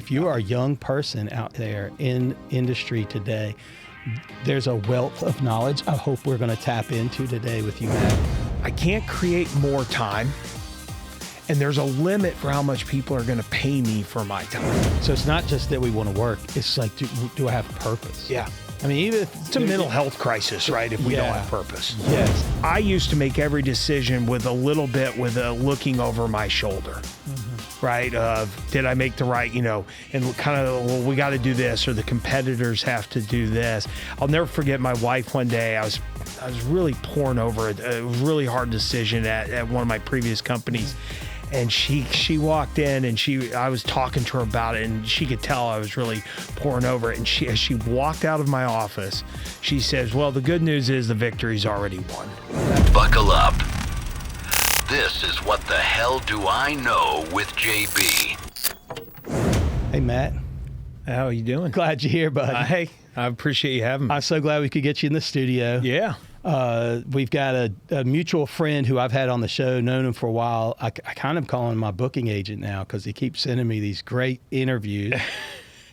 if you are a young person out there in industry today, there's a wealth of knowledge I hope we're going to tap into today with you, Matt. I can't create more time, and there's a limit for how much people are going to pay me for my time. So it's not just that we want to work. It's like, do I have purpose? Yeah. I mean, even if It's a mental health crisis, right, if we don't have purpose. Yes. I used to make every decision with a little bit with a looking over my shoulder, right? Did I make the right, and kind of, well, we got to do this, or the competitors have to do this. I'll never forget my wife one day. I was really pouring over a really hard decision at one of my previous companies. And she walked in, and I was talking to her about it, and she could tell I was really pouring over it. And as she walked out of my office, she says, well, the good news is the victory's already won. Buckle up. This is What the Hell Do I Know with JB. Hey, Matt. How are you doing? Glad you're here, bud. Hey, I appreciate you having me. I'm so glad we could get you in the studio. Yeah. We've got a mutual friend who I've had on the show, known him for a while. I kind of call him my booking agent now because he keeps sending me these great interviews.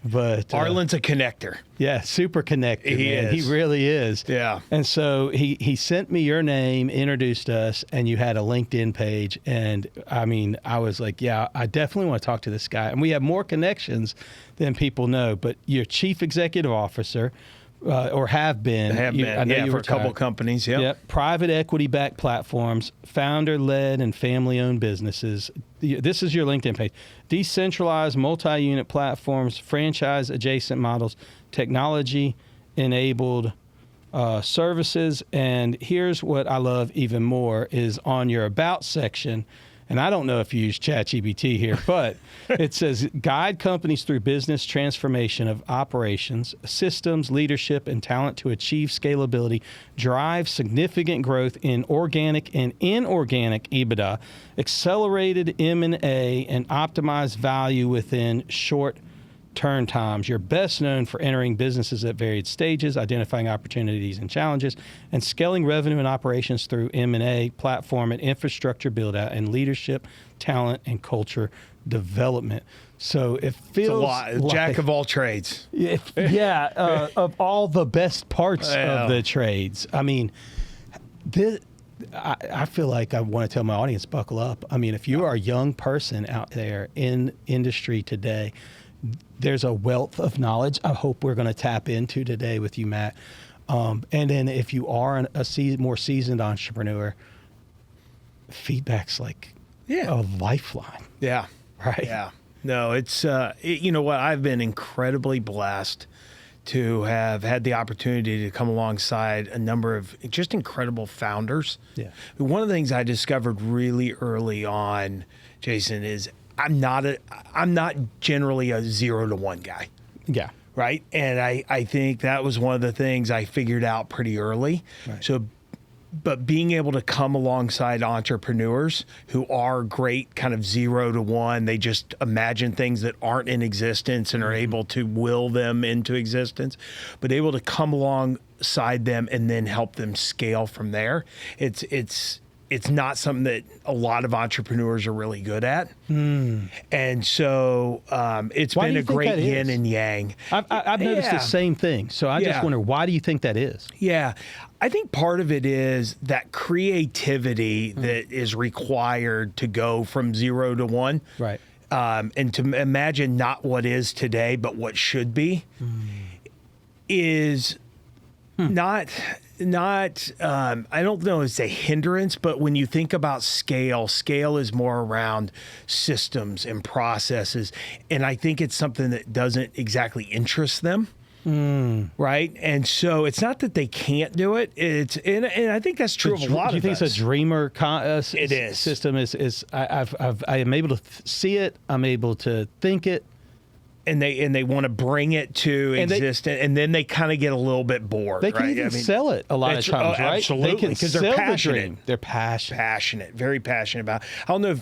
But Arlen's a connector. Yeah, super connected. He man. is. He really is. Yeah. And so he sent me your name, introduced us, and you had a LinkedIn page. And I mean, I was like, yeah, I definitely want to talk to this guy. And we have more connections than people know. But you're chief executive officer. Or have been. I know you for a couple companies. Yep. Private equity-backed platforms, founder-led and family-owned businesses. This is your LinkedIn page. Decentralized multi-unit platforms, franchise-adjacent models, technology-enabled services. And here's what I love even more is on your About section. And I don't know if you use ChatGPT here, but it says guide companies through business transformation of operations, systems, leadership, and talent to achieve scalability, drive significant growth in organic and inorganic EBITDA, accelerated M&A, and optimize value within short turn times. You're best known for entering businesses at varied stages, identifying opportunities and challenges, and scaling revenue and operations through M&A, platform and infrastructure build-out, and leadership, talent, and culture development. So it feels It's a lot. like, Jack of all trades. of all the best parts of the trades. I mean, I feel like I want to tell my audience, buckle up. I mean, if you are a young person out there in industry today, there's a wealth of knowledge I hope we're going to tap into today with you, Matt. And then if you are a more seasoned entrepreneur, feedback's like a lifeline. Yeah. Right? Yeah. No, it's, you know what? I've been incredibly blessed to have had the opportunity to come alongside a number of just incredible founders. Yeah. One of the things I discovered really early on, Jason, is I'm not generally a 0 to 1 guy. Yeah. Right. And I think that was one of the things I figured out pretty early. Right. So, but being able to come alongside entrepreneurs who are great kind of 0 to 1, they just imagine things that aren't in existence and are able to will them into existence, but able to come alongside them and then help them scale from there. It's not something that a lot of entrepreneurs are really good at. And so it's been a great yin and yang. I've noticed the same thing. So I just wonder, why do you think that is? Yeah. I think part of it is that creativity that is required to go from 0 to 1. Right. And to imagine not what is today, but what should be is not I don't know if it's a hindrance, but when you think about scale is more around systems and processes. And I think it's something that doesn't exactly interest them. Right. And so it's not that they can't do it. And I think that's true of a lot of us. Do you think it's a dreamer it is. system? I am able to see it. I'm able to think it. And they want to bring it to existence, and then they kind of get a little bit bored. They can even sell it a lot of times, right? Absolutely, because they're passionate. They're passionate, very passionate about. I don't know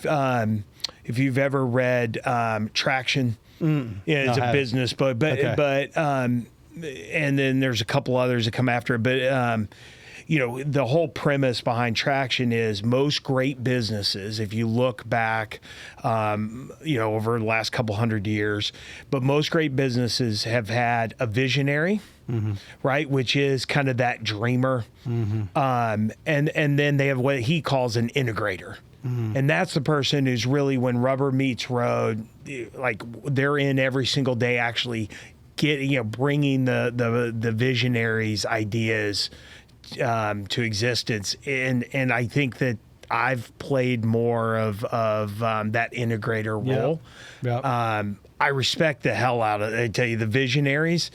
if you've ever read Traction. It's a business book, but and then there's a couple others that come after it, but the whole premise behind Traction is most great businesses, if you look back, over the last couple hundred years, but most great businesses have had a visionary, right, which is kind of that dreamer, and then they have what he calls an integrator. And that's the person who's really, when rubber meets road, like they're in every single day, actually bringing the visionaries' ideas to existence. And I think that I've played more of that integrator role. Yep. I respect the hell out of it. I tell you, the visionaries,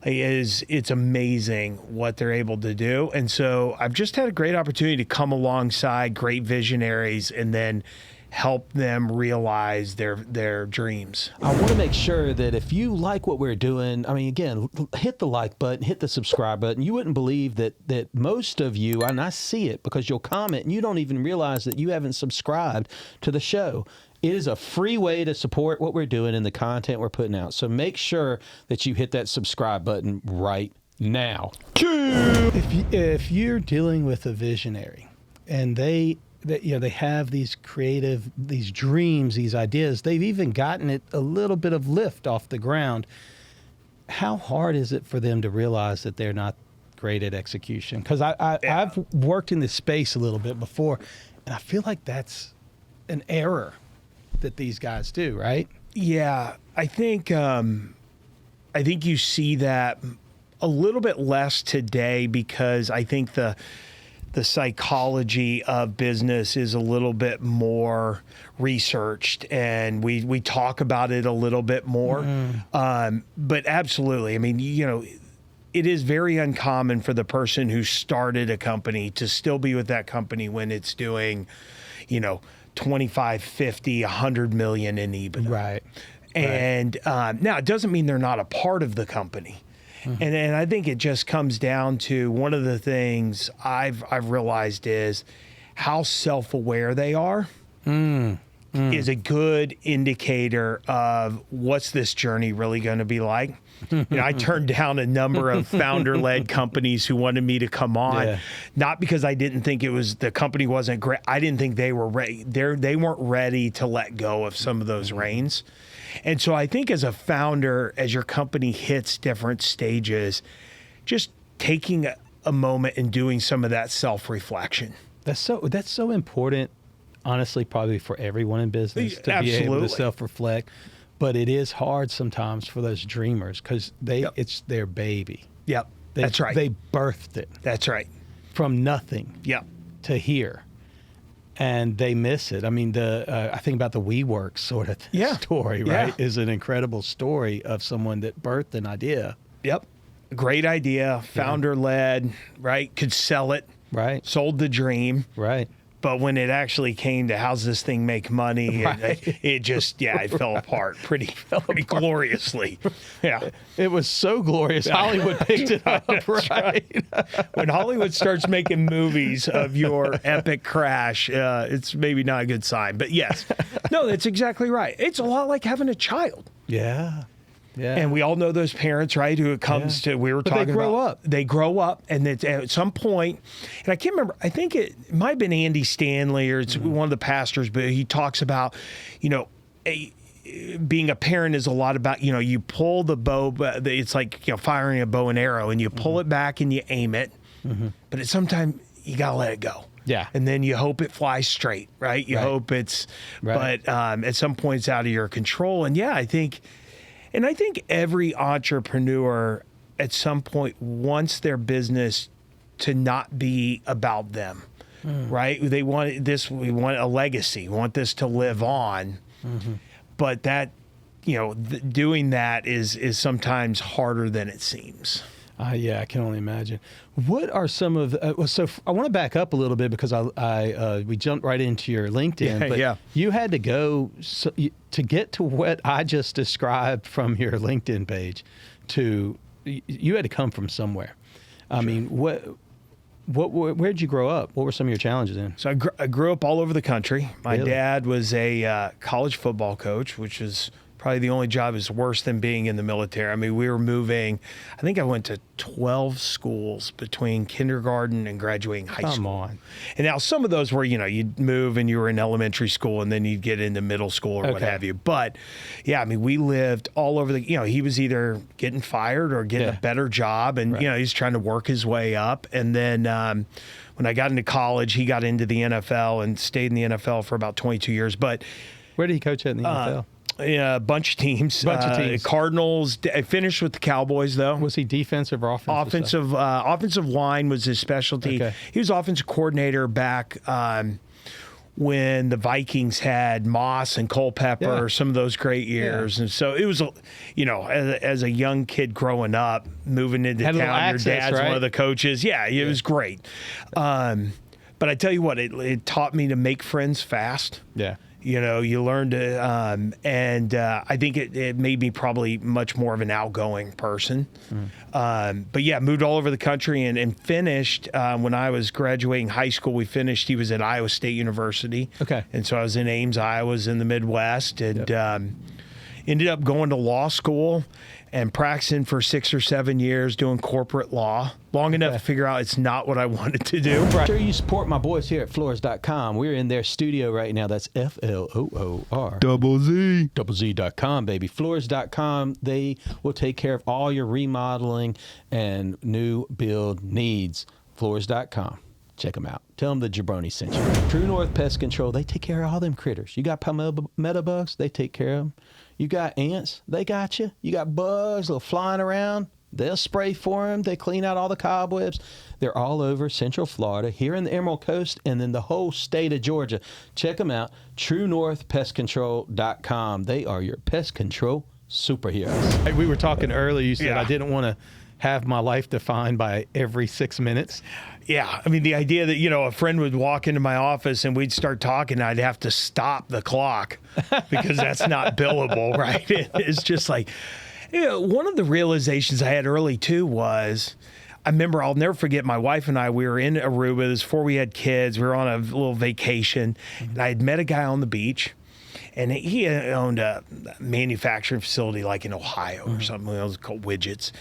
it's amazing what they're able to do. And so I've just had a great opportunity to come alongside great visionaries and then help them realize their dreams. I want to make sure that if you like what we're doing, I mean, again, hit the like button, hit the subscribe button. You wouldn't believe that most of you, and I see it because you'll comment and you don't even realize that you haven't subscribed to the show. It is a free way to support what we're doing and the content we're putting out. So make sure that you hit that subscribe button right now. If you're dealing with a visionary and they have these creative, these dreams, these ideas, they've even gotten it a little bit of lift off the ground, how hard is it for them to realize that they're not great at execution? Because I've worked in this space a little bit before, and I feel like that's an error that these guys do, right? Yeah, I think you see that a little bit less today because I think the psychology of business is a little bit more researched, and we talk about it a little bit more. But absolutely, I mean, it is very uncommon for the person who started a company to still be with that company when it's doing, 25, 50, 100 million in EBITDA. Right. And now it doesn't mean they're not a part of the company. And I think it just comes down to one of the things I've realized is how self-aware they are is a good indicator of what's this journey really going to be like. I turned down a number of founder-led companies who wanted me to come on, not because I didn't think the company wasn't great. I didn't think they were ready. They weren't ready to let go of some of those reins. And so I think as a founder, as your company hits different stages, just taking a moment and doing some of that self-reflection. That's so important, honestly, probably for everyone in business to be able to self-reflect. But it is hard sometimes for those dreamers because it's their baby. Yep, that's right. They birthed it. That's right. From nothing to here. And they miss it. I mean, I think about the WeWork sort of story, right? Is an incredible story of someone that birthed an idea. Yep. Great idea, founder-led, right? Could sell it. Right. Sold the dream. Right. But when it actually came to how's this thing make money, it just, it fell apart pretty gloriously. Yeah. It was so glorious. Hollywood picked it up, right? When Hollywood starts making movies of your epic crash, it's maybe not a good sign. But yes, no, that's exactly right. It's a lot like having a child. Yeah. Yeah. And we all know those parents, right, who it comes to, we were talking about. They grow up. And at some point, and I can't remember, I think it might have been Andy Stanley or it's one of the pastors, but he talks about, being a parent is a lot about, you pull the bow, it's like, firing a bow and arrow, and you pull it back and you aim it. But at some time, you got to let it go. Yeah. And then you hope it flies straight, right? You hope it's, but at some point it's out of your control. And I think every entrepreneur at some point wants their business to not be about them, right? We want a legacy. We want this to live on. But that, doing that is sometimes harder than it seems. Yeah, I can only imagine. What are some of so I want to back up a little bit because we jumped right into your LinkedIn, but you had to go to get to what I just described from your LinkedIn page. You had to come from somewhere. I mean, where'd you grow up? What were some of your challenges in? So I grew up all over the country. My dad was a college football coach, which is Probably the only job is worse than being in the military. I mean, we were moving. I think I went to 12 schools between kindergarten and graduating high school. Come on. And now some of those were, you'd move and you were in elementary school and then you'd get into middle school or what have you. But yeah, I mean, we lived all over he was either getting fired or getting a better job. And, he's trying to work his way up. And then when I got into college, he got into the NFL and stayed in the NFL for about 22 years. But where did he coach at in the NFL? Yeah, a bunch of teams. Cardinals. I finished with the Cowboys, though. Was he defensive or offensive? Offensive line was his specialty. Okay. He was offensive coordinator back when the Vikings had Moss and Culpepper, some of those great years. And so it was, as a young kid growing up, moving into town, your dad's one of the coaches. Yeah, it was great. But I tell you what, it taught me to make friends fast. Yeah. You learn to, and I think it made me probably much more of an outgoing person. But yeah, moved all over the country and finished when I was graduating high school. He was at Iowa State University. Okay. And so I was in Ames, Iowa, was in the Midwest, and ended up going to law school and practicing for 6 or 7 years doing corporate law, long enough to figure out it's not what I wanted to do. Right. Sure, you support my boys here at Floors.com. We're in their studio right now. That's FLOOR. Z.com, baby. Floors.com. They will take care of all your remodeling and new build needs. Floors.com. Check them out. Tell them the Jabroni sent you. True North Pest Control, they take care of all them critters. You got palmetto bugs, they take care of them. You got ants, they got you. You got bugs little flying around, they'll spray for them. They clean out all the cobwebs. They're all over Central Florida, here in the Emerald Coast, and then the whole state of Georgia. Check them out, TrueNorthPestControl.com. They are your pest control superheroes. Hey, we were talking earlier, you said I didn't want to have my life defined by every 6 minutes. Yeah. I mean, the idea that, a friend would walk into my office and we'd start talking, I'd have to stop the clock because that's not billable, right? It's just like, one of the realizations I had early too was, I remember, I'll never forget, my wife and I, we were in Aruba. This before we had kids. We were on a little vacation, and I had met a guy on the beach. And he owned a manufacturing facility like in Ohio or something. It was called Widgets.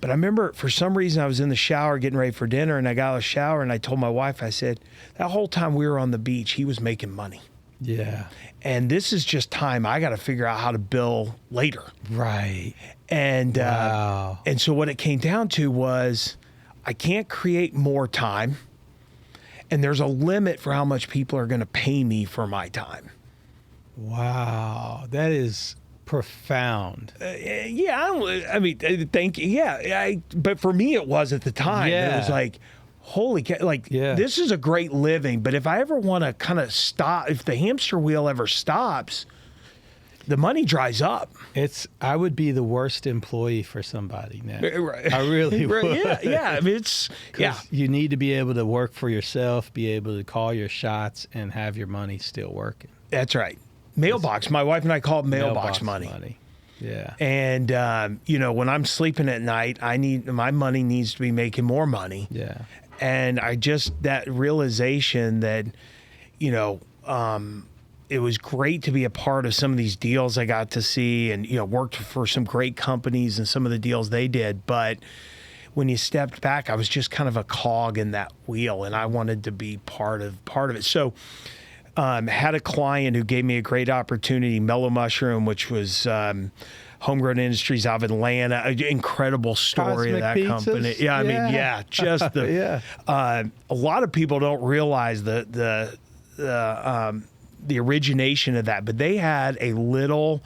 But I remember for some reason I was in the shower getting ready for dinner, and I got out of the shower and I told my wife, I said, that whole time we were on the beach, he was making money. Yeah. And this is just time I got to figure out how to bill later. Right. And wow. And so what it came down to was I can't create more time, and there's a limit for how much people are going to pay me for my time. Wow, that is profound. Thank you. Yeah, but for me it was at the time. Yeah. It was like, holy cow, this is a great living, but if I ever want to kind of stop, if the hamster wheel ever stops, the money dries up. I would be the worst employee for somebody now. Right. I really would. Yeah. I mean, you need to be able to work for yourself, be able to call your shots, and have your money still working. That's right. Mailbox. My wife and I call it mailbox money. Yeah. And when I'm sleeping at night, my money needs to be making more money. Yeah. And that realization that, it was great to be a part of some of these deals I got to see, and worked for some great companies and some of the deals they did. But when you stepped back, I was just kind of a cog in that wheel, and I wanted to be part of it. So. Had a client who gave me a great opportunity, Mellow Mushroom, which was Homegrown Industries out of Atlanta. Incredible story of that company. Yeah, I mean, just the. A lot of people don't realize the origination of that, but they had a little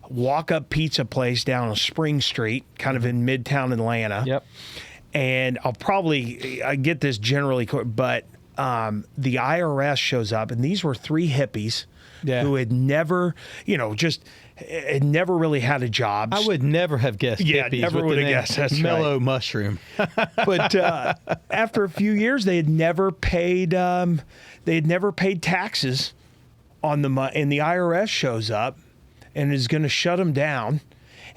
walk-up pizza place down on Spring Street, kind of in Midtown Atlanta. Yep. And I get this generally, but. The IRS shows up, and these were three hippies who had never, had never really had a job. I would never have guessed hippies. Never would have guessed. That's Mellow Mushroom. But after a few years, they had never paid taxes on the money, and the IRS shows up and is going to shut them down.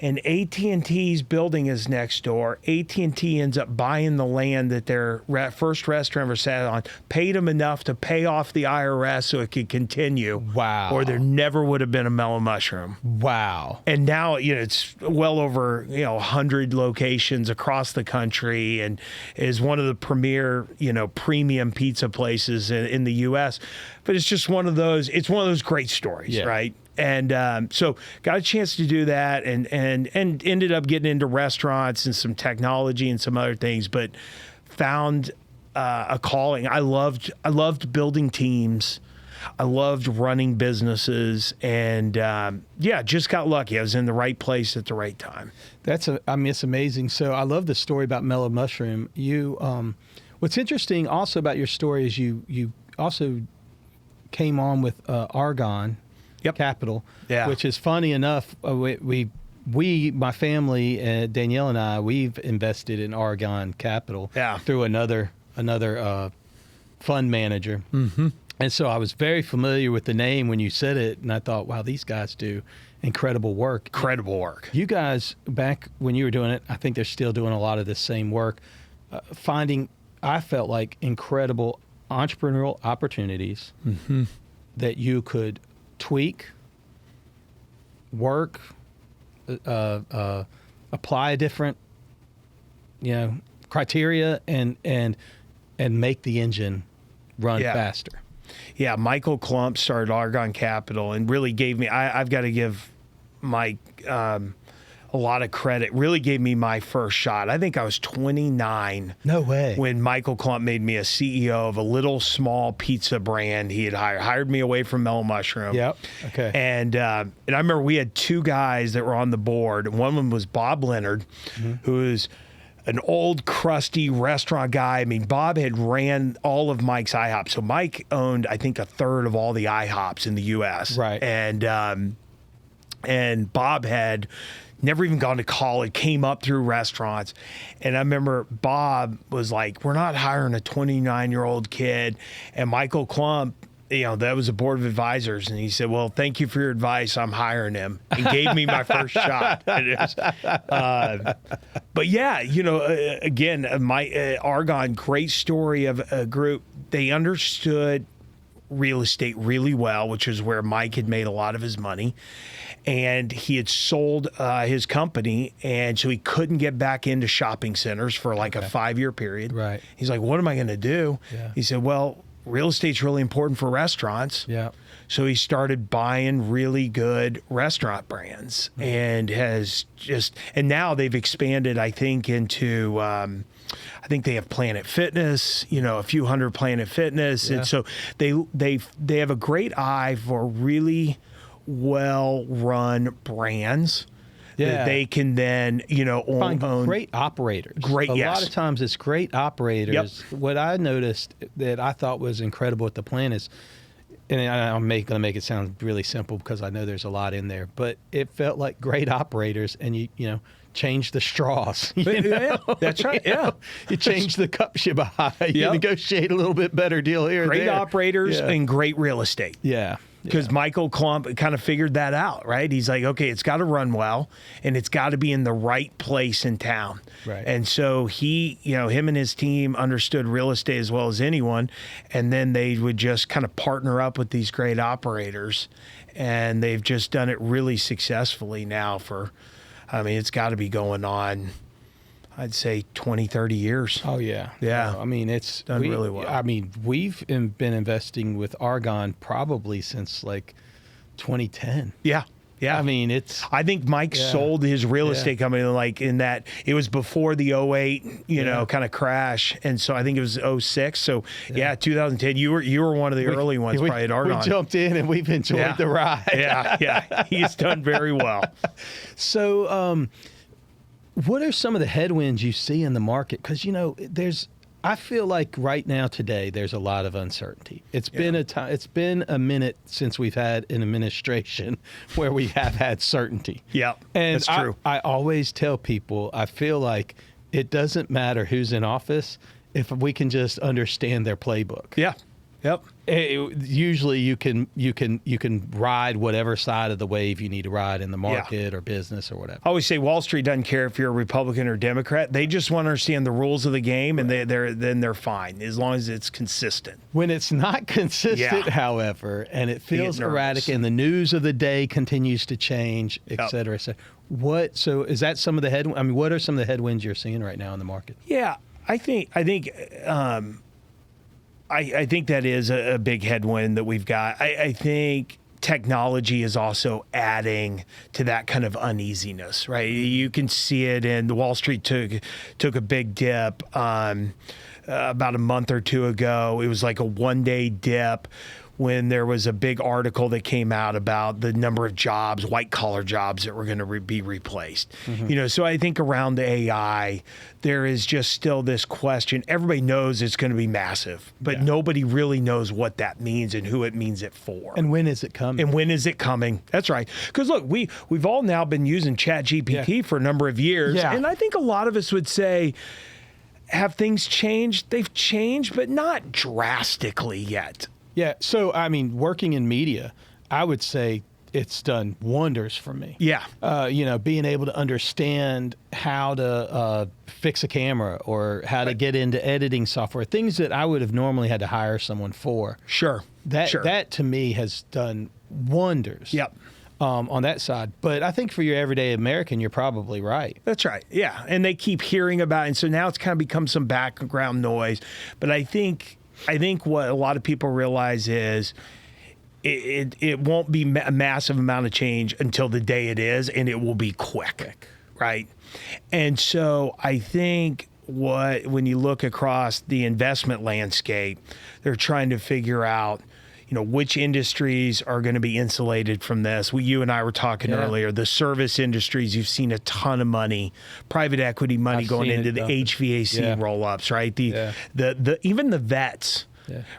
and AT&T's building is next door. AT&T ends up buying the land that their first restaurant was sat on, paid them enough to pay off the IRS so it could continue. Wow. Or there never would have been a Mellow Mushroom. Wow. And now, it's well over, 100 locations across the country and is one of the premier, premium pizza places in the U.S. But it's just one of those great stories, right? And so got a chance to do that and ended up getting into restaurants and some technology and some other things, but found a calling. I loved building teams. I loved running businesses and just got lucky. I was in the right place at the right time. It's amazing. So I love the story about Mellow Mushroom. What's interesting also about your story is you also came on with Argon Capital, which is funny enough. We, my family, Danielle and I, we've invested in Argon Capital through another fund manager. Mm-hmm. And so I was very familiar with the name when you said it, and I thought, wow, these guys do incredible work. Incredible work. You guys, back when you were doing it, I think they're still doing a lot of this same work, finding, I felt like, incredible entrepreneurial opportunities that you could tweak, work, apply a different, criteria, and make the engine run faster. Yeah, Michael Klump started Argon Capital and really gave me. I've got to give Mike a lot of credit. Really gave me my first shot. I think I was 29. No way. When Michael Klump made me a CEO of a little small pizza brand he had hired me away from Mellow Mushroom. Yep. Okay. And I remember we had two guys that were on the board. One of them was Bob Leonard, who is an old, crusty restaurant guy. I mean, Bob had ran all of Mike's IHOps. So Mike owned, I think, a third of all the IHOps in the U.S. Right. And Bob had never even gone to college, came up through restaurants. And I remember Bob was like, we're not hiring a 29-year-old kid. And Michael Klump, that was a board of advisors. And he said, well, thank you for your advice. I'm hiring him. And gave me my first shot. But yeah, again, my Argon, great story of a group. They understood real estate really well, which is where Mike had made a lot of his money. And he had sold his company, and so he couldn't get back into shopping centers for like a 5-year period. Right. He's like, what am I going to do? Yeah. He said, well, real estate's really important for restaurants. Yeah. So he started buying really good restaurant brands and and now they've expanded, I think, into, I think they have Planet Fitness, a few hundred Planet Fitness. Yeah. And so they have a great eye for really well-run brands that they can then, find own. Great operators. A lot of times it's great operators. Yep. What I noticed that I thought was incredible at the plan is, and I'm going to make it sound really simple because I know there's a lot in there, but it felt like great operators, and you change the straws. Yeah, that's right. Yeah. You change the cups you buy. You negotiate a little bit better deal here. Great operators and great real estate. Yeah. Because Michael Klump kind of figured that out, right? He's like, okay, it's got to run well, and it's got to be in the right place in town. Right. And so he, him and his team understood real estate as well as anyone, and then they would just kind of partner up with these great operators, and they've just done it really successfully now it's got to be going on, I'd say 20, 30 years. Oh, yeah. Yeah. It's done really well. We've been investing with Argon probably since like 2010. Yeah. Yeah. I think Mike sold his real estate company like in that it was before the 08, kind of crash. And so I think it was 06. So 2010, you were one of the early ones probably at Argon. We jumped in and we've enjoyed the ride. Yeah. He's done very well. So, what are some of the headwinds you see in the market? Because, I feel like right now today there's a lot of uncertainty. It's been a minute since we've had an administration where we have had certainty. Yeah, and that's true. I always tell people I feel like it doesn't matter who's in office if we can just understand their playbook. Yeah. Yep. Usually you can ride whatever side of the wave you need to ride in the market or business or whatever. I always say Wall Street doesn't care if you're a Republican or Democrat. They just want to understand the rules of the game, and they're fine as long as it's consistent. When it's not consistent, however, and it feels erratic, and the news of the day continues to change, et cetera, et cetera. So is that some of the headwinds? I mean, what are some of the headwinds you're seeing right now in the market? Yeah, I think that is a big headwind that we've got. I think technology is also adding to that kind of uneasiness, right? You can see it in the Wall Street took a big dip about a month or two ago. It was like a one-day dip when there was a big article that came out about the number of jobs, white-collar jobs, that were going to be replaced. So I think around the AI, there is just still this question. Everybody knows it's going to be massive, but nobody really knows what that means and who it means it for. And when is it coming? That's right. Because look, we've all now been using ChatGPT for a number of years, and I think a lot of us would say, have things changed? They've changed, but not drastically yet. Yeah. So, I mean, working in media, I would say it's done wonders for me. Yeah. Being able to understand how to fix a camera or how to get into editing software, things that I would have normally had to hire someone for. Sure. That to me has done wonders. Yep. On that side. But I think for your everyday American, you're probably right. That's right. Yeah. And they keep hearing about it. And so now it's kind of become some background noise. But I think what a lot of people realize is it won't be a massive amount of change until the day it is, and it will be quick. Right? And so I think when you look across the investment landscape, they're trying to figure out, which industries are going to be insulated from this. You and I were talking earlier, the service industries, you've seen a ton of money, private equity money going into the HVAC roll-ups, right? The even the vets,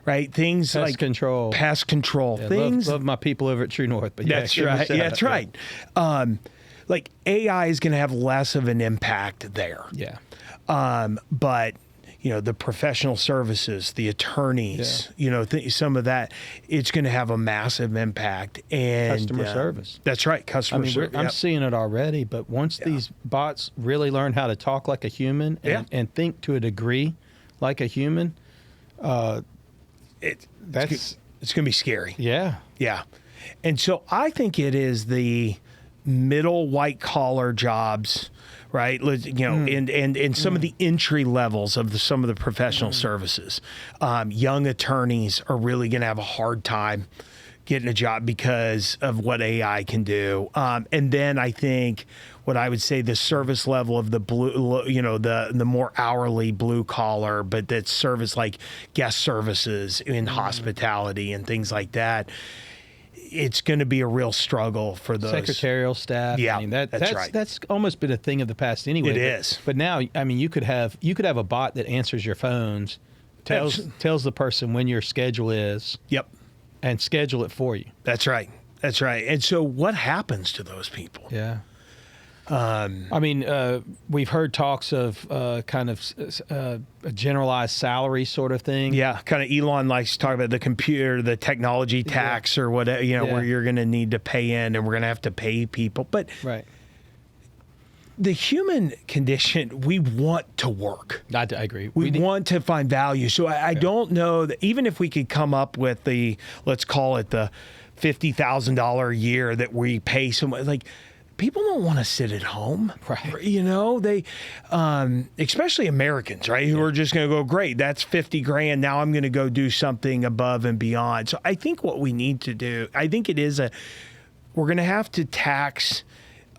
right? Things like pest control. Things. Love my people over at True North. But that's right. That's right. Like AI is going to have less of an impact there. Yeah. But the professional services, the attorneys, some of that, it's going to have a massive impact. And customer service. That's right. Customer service. I'm seeing it already, but once these bots really learn how to talk like a human and think to a degree like a human, it's going to be scary. Yeah. Yeah. And so I think it is the middle white collar jobs, right? And some of the entry levels of some of the professional services. Young attorneys are really going to have a hard time getting a job because of what AI can do. And then I think what I would say the service level of the blue, the more hourly blue collar, but that service like guest services in hospitality and things like that. It's going to be a real struggle for those secretarial staff. Yeah, I mean, that's right. That's almost been a thing of the past anyway. It is. But now, I mean, you could have a bot that answers your phones, tells the person when your schedule is. Yep. And schedule it for you. That's right. That's right. And so, what happens to those people? Yeah. I mean, we've heard talks of kind of a generalized salary sort of thing. Yeah, kind of Elon likes to talk about the technology tax or whatever, where you're going to need to pay in and we're going to have to pay people. But the human condition, we want to work. I agree. We want to find value. So I don't know that even if we could come up with let's call it the $50,000 a year that we pay someone, like, people don't want to sit at home, right? They, especially Americans, right? Who are just going to go, great, that's $50,000. Now I'm going to go do something above and beyond. So I think what we need to do, I think we're going to have to tax,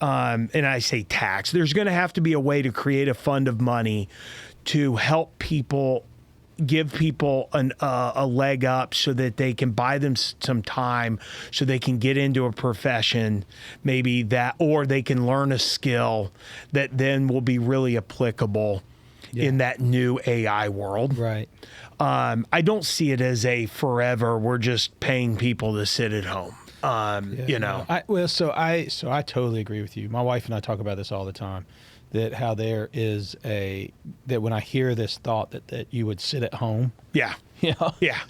and I say tax, there's going to have to be a way to create a fund of money to help people, give people a leg up so that they can buy them some time so they can get into a profession, maybe that, or they can learn a skill that then will be really applicable in that new AI world. Right. I don't see it as a forever, we're just paying people to sit at home. So I totally agree with you. My wife and I talk about this all the time. That how there is that when I hear this thought that you would sit at home. Yeah.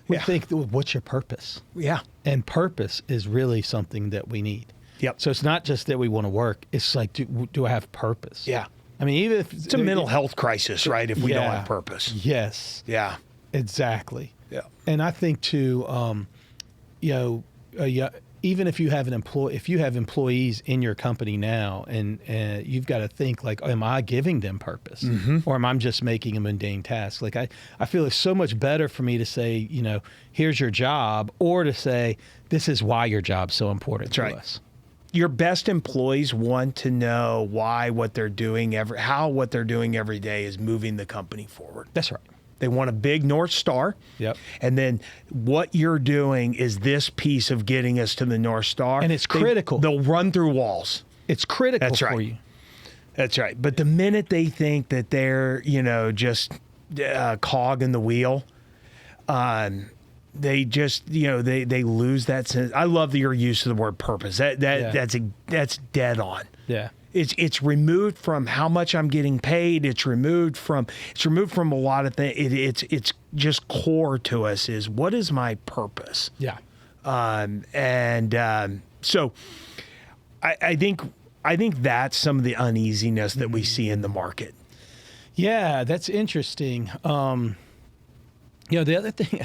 We think, what's your purpose? Yeah. And purpose is really something that we need. Yep. So it's not just that we want to work. It's like, do I have purpose? Yeah. I mean, even if it's a mental health crisis, right? If we don't have purpose. Yes. Yeah. Exactly. Yeah. And I think too, even if you have employees in your company now, and you've got to think like, am I giving them purpose, or am I just making a mundane task? Like I feel it's so much better for me to say, here's your job, or to say, this is why your job's so important to us. Your best employees want to know why what they're doing every day is moving the company forward. That's right. They want a big North Star. Yep. And then what you're doing is this piece of getting us to the North Star. And it's critical. They'll run through walls. It's critical for you. That's right. But the minute they think that they're, just a cog in the wheel, they just, they lose that sense. I love your use of the word purpose. That's dead on. Yeah. It's removed from how much I'm getting paid. It's removed from a lot of things. It's just core to us is, what is my purpose? Yeah. So I think that's some of the uneasiness that we see in the market. Yeah, that's interesting. The other thing,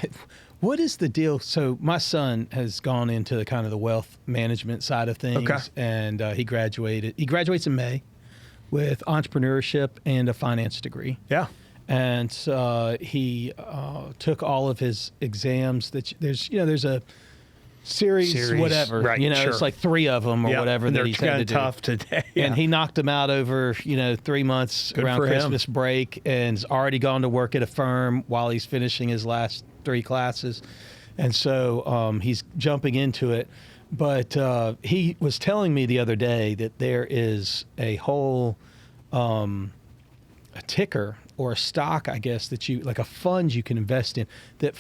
what is the deal? So my son has gone into the kind of the wealth management side of things, and he graduated. He graduates in May with entrepreneurship and a finance degree. Yeah. And he took all of his exams. There's a series whatever. Right, it's like 3 of them or whatever and that he's had to do. Tough today. Yeah. And he knocked them out over 3 months around Christmas break, and has already gone to work at a firm while he's finishing his last 3 classes. And so he's jumping into it. But he was telling me the other day that there is a whole a ticker or a stock, I guess, that like a fund you can invest in that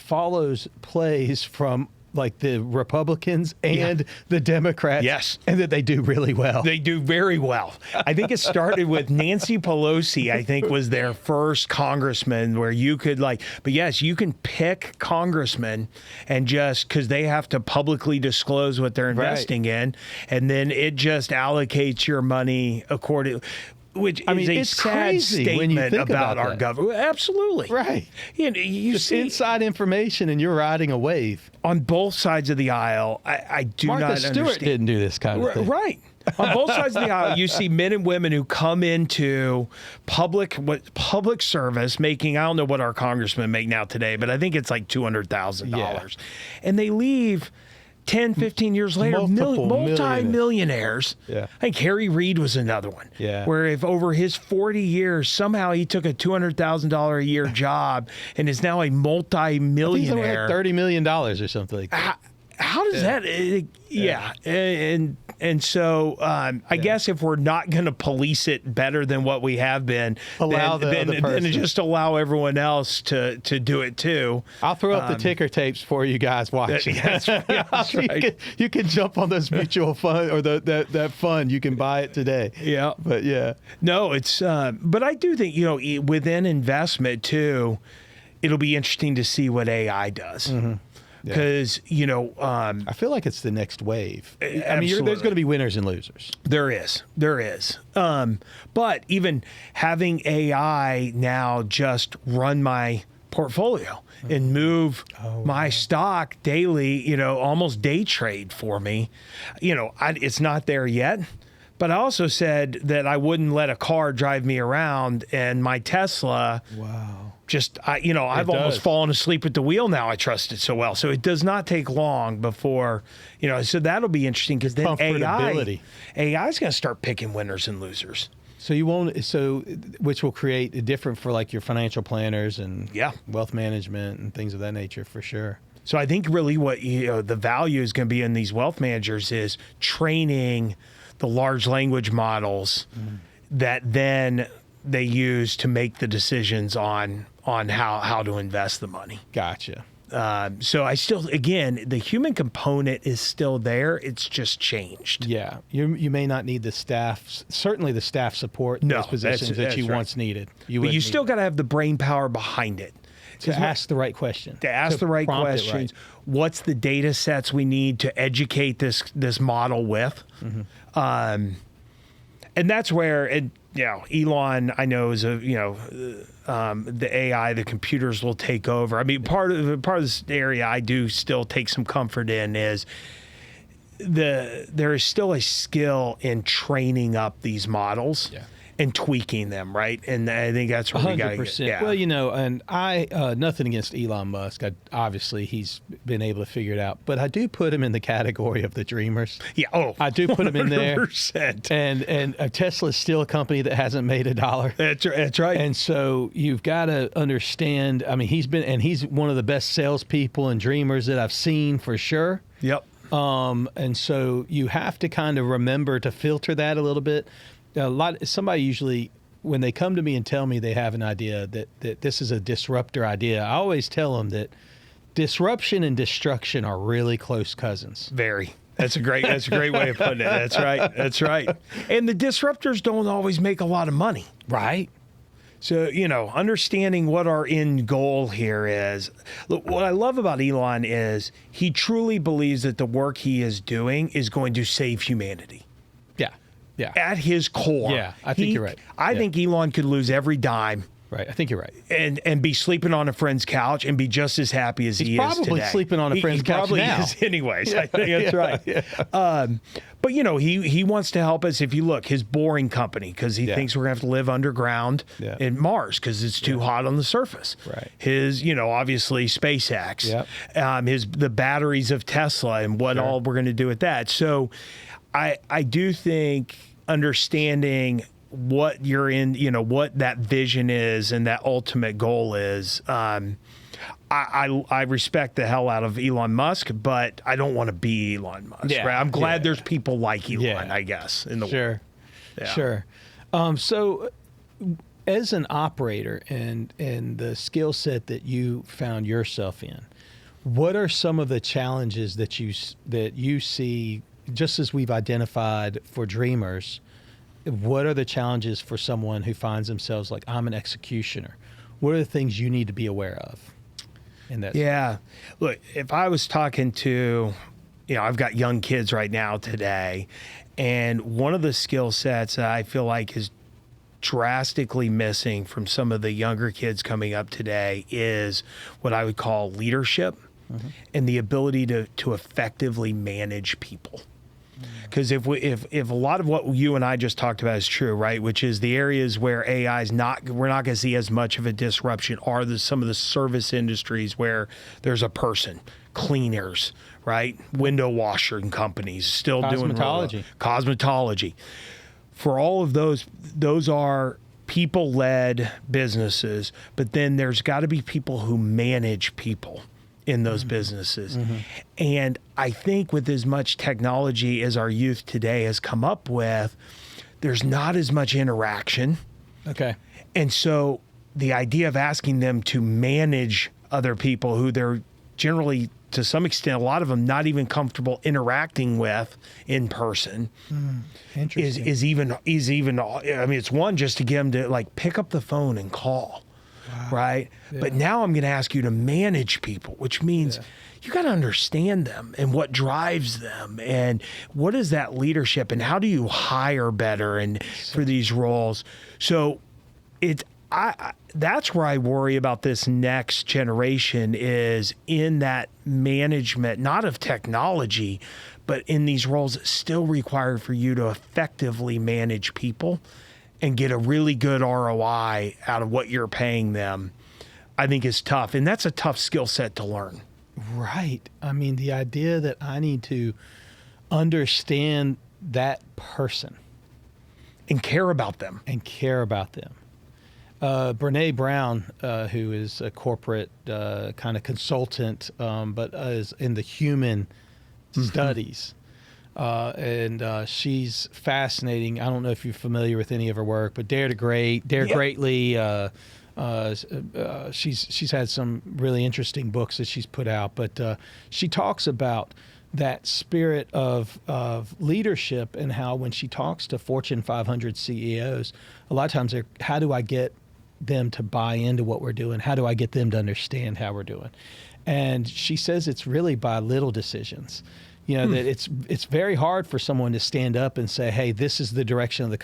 plays from like the Republicans and the Democrats. Yes. And that they do really well. They do very well. I think it started with Nancy Pelosi, I think, was their first congressman where you could but yes, you can pick congressmen and just because they have to publicly disclose what they're investing in, and then it just allocates your money accordingly. Which is a sad statement about our government. Absolutely. Right. You just see inside information, and you're riding a wave. On both sides of the aisle, I do not understand. Martha Stewart didn't do this kind of thing. Right. On both sides of the aisle, you see men and women who come into public service making, I don't know what our congressmen make now today, but I think it's like $200,000. Yeah. And they leave 10, 15 years later, multi-millionaires. Yeah. I think Harry Reid was another one. Yeah. Where if over his 40 years, somehow he took a $200,000 a year job and is now a multi-millionaire. I think $30 million or something like that. How does that? And so I guess if we're not going to police it better than what we have been, then just allow everyone else to do it too. I'll throw up the ticker tapes for you guys watching. That's right. You can jump on those mutual fund or that fund. You can buy it today. Yeah. But yeah. No, it's but I do think, within investment too, it'll be interesting to see what AI does. Mm-hmm. Because, I feel like it's the next wave. I mean, there's going to be winners and losers. There is. But even having AI now just run my portfolio and move my stock daily, almost day trade for me, it's not there yet. But I also said that I wouldn't let a car drive me around, and my Tesla. Wow. I've almost fallen asleep at the wheel now. I trust it so well. So it does not take long before, so that'll be interesting because then AI is going to start picking winners and losers. So which will create a different for like your financial planners and wealth management and things of that nature for sure. So I think really what, the value is going to be in these wealth managers is training the large language models that then they use to make the decisions on how to invest the money. Gotcha. So I still, again, the human component is still there. It's just changed. Yeah, you may not need the staff, certainly the staff support in No, those positions that you right. once needed. But you wouldn't still need got to have the brain power behind it. to ask the right question. To ask the right prompt it questions. right. What's the data sets we need to educate this model with? And that's where Elon, I know, is the AI, the computers will take over. I mean, part of this area I do still take some comfort in is there is still a skill in training up these models. Yeah. And tweaking them, right? And I think that's where we got to get. 100%. Yeah. Well, and I nothing against Elon Musk. Obviously, he's been able to figure it out. But I do put him in the category of the dreamers. Yeah. Oh, I do put him in there. 100%. And Tesla is still a company that hasn't made $1. That's right. And so you've got to understand. I mean, he's one of the best salespeople and dreamers that I've seen for sure. Yep. And so you have to kind of remember to filter that a little bit. Somebody usually, when they come to me and tell me they have an idea that this is a disruptor idea, I always tell them that disruption and destruction are really close cousins. Very. That's a great way of putting it. That's right. That's right. And the disruptors don't always make a lot of money. Right. So, understanding what our end goal here is. Look, what I love about Elon is he truly believes that the work he is doing is going to save humanity. Yeah. At his core. Yeah, I think you're right. I think Elon could lose every dime. Right. I think you're right. And be sleeping on a friend's couch and be just as happy as he is today. He's probably sleeping on a friend's couch now. He probably is anyways. I think that's right. Yeah. But, he wants to help us. If you look, his boring company, because he thinks we're going to have to live underground in Mars because it's too hot on the surface. Right. His, obviously SpaceX. Yep. The batteries of Tesla and what all we're going to do with that. So I do think understanding what you're in, what that vision is and that ultimate goal is. I respect the hell out of Elon Musk, but I don't want to be Elon Musk. Yeah. Right? I'm glad there's people like Elon, Yeah. I guess, in the Sure. world. Yeah. Sure. So as an operator and the skill set that you found yourself in, what are some of the challenges that you see, just as we've identified for dreamers? What are the challenges for someone who finds themselves like, I'm an executioner? What are the things you need to be aware of in that? Yeah. Look, if I was talking to, I've got young kids right now today, and one of the skill sets that I feel like is drastically missing from some of the younger kids coming up today is what I would call leadership and the ability to effectively manage people. Because if a lot of what you and I just talked about is true, right, which is the areas where AI is we're not going to see as much of a disruption are some of the service industries where there's a person, cleaners, right, window washer and companies still doing cosmetology. For all of those are people-led businesses, but then there's got to be people who manage people in those businesses. And I think with as much technology as our youth today has come up with, there's not as much interaction. Okay. And so the idea of asking them to manage other people who they're generally, to some extent, a lot of them not even comfortable interacting with in person Interesting. is even, I mean, it's one just to get them to like pick up the phone and call. Right. Yeah. But now I'm going to ask you to manage people, which means you got to understand them and what drives them and what is that leadership and how do you hire better and for these roles. So that's where I worry about this next generation is in that management, not of technology, but in these roles that still require for you to effectively manage people and get a really good ROI out of what you're paying them, I think is tough. And that's a tough skill set to learn. Right. I mean, the idea that I need to understand that person. And care about them. Brene Brown, who is a corporate kind of consultant, but is in the human studies. And she's fascinating. I don't know if you're familiar with any of her work, but Dare Greatly, She's had some really interesting books that she's put out, but she talks about that spirit of leadership and how when she talks to Fortune 500 CEOs, a lot of times they're, how do I get them to buy into what we're doing? How do I get them to understand how we're doing? And she says it's really by little decisions. You know, that it's very hard for someone to stand up and say, hey, this is the direction of the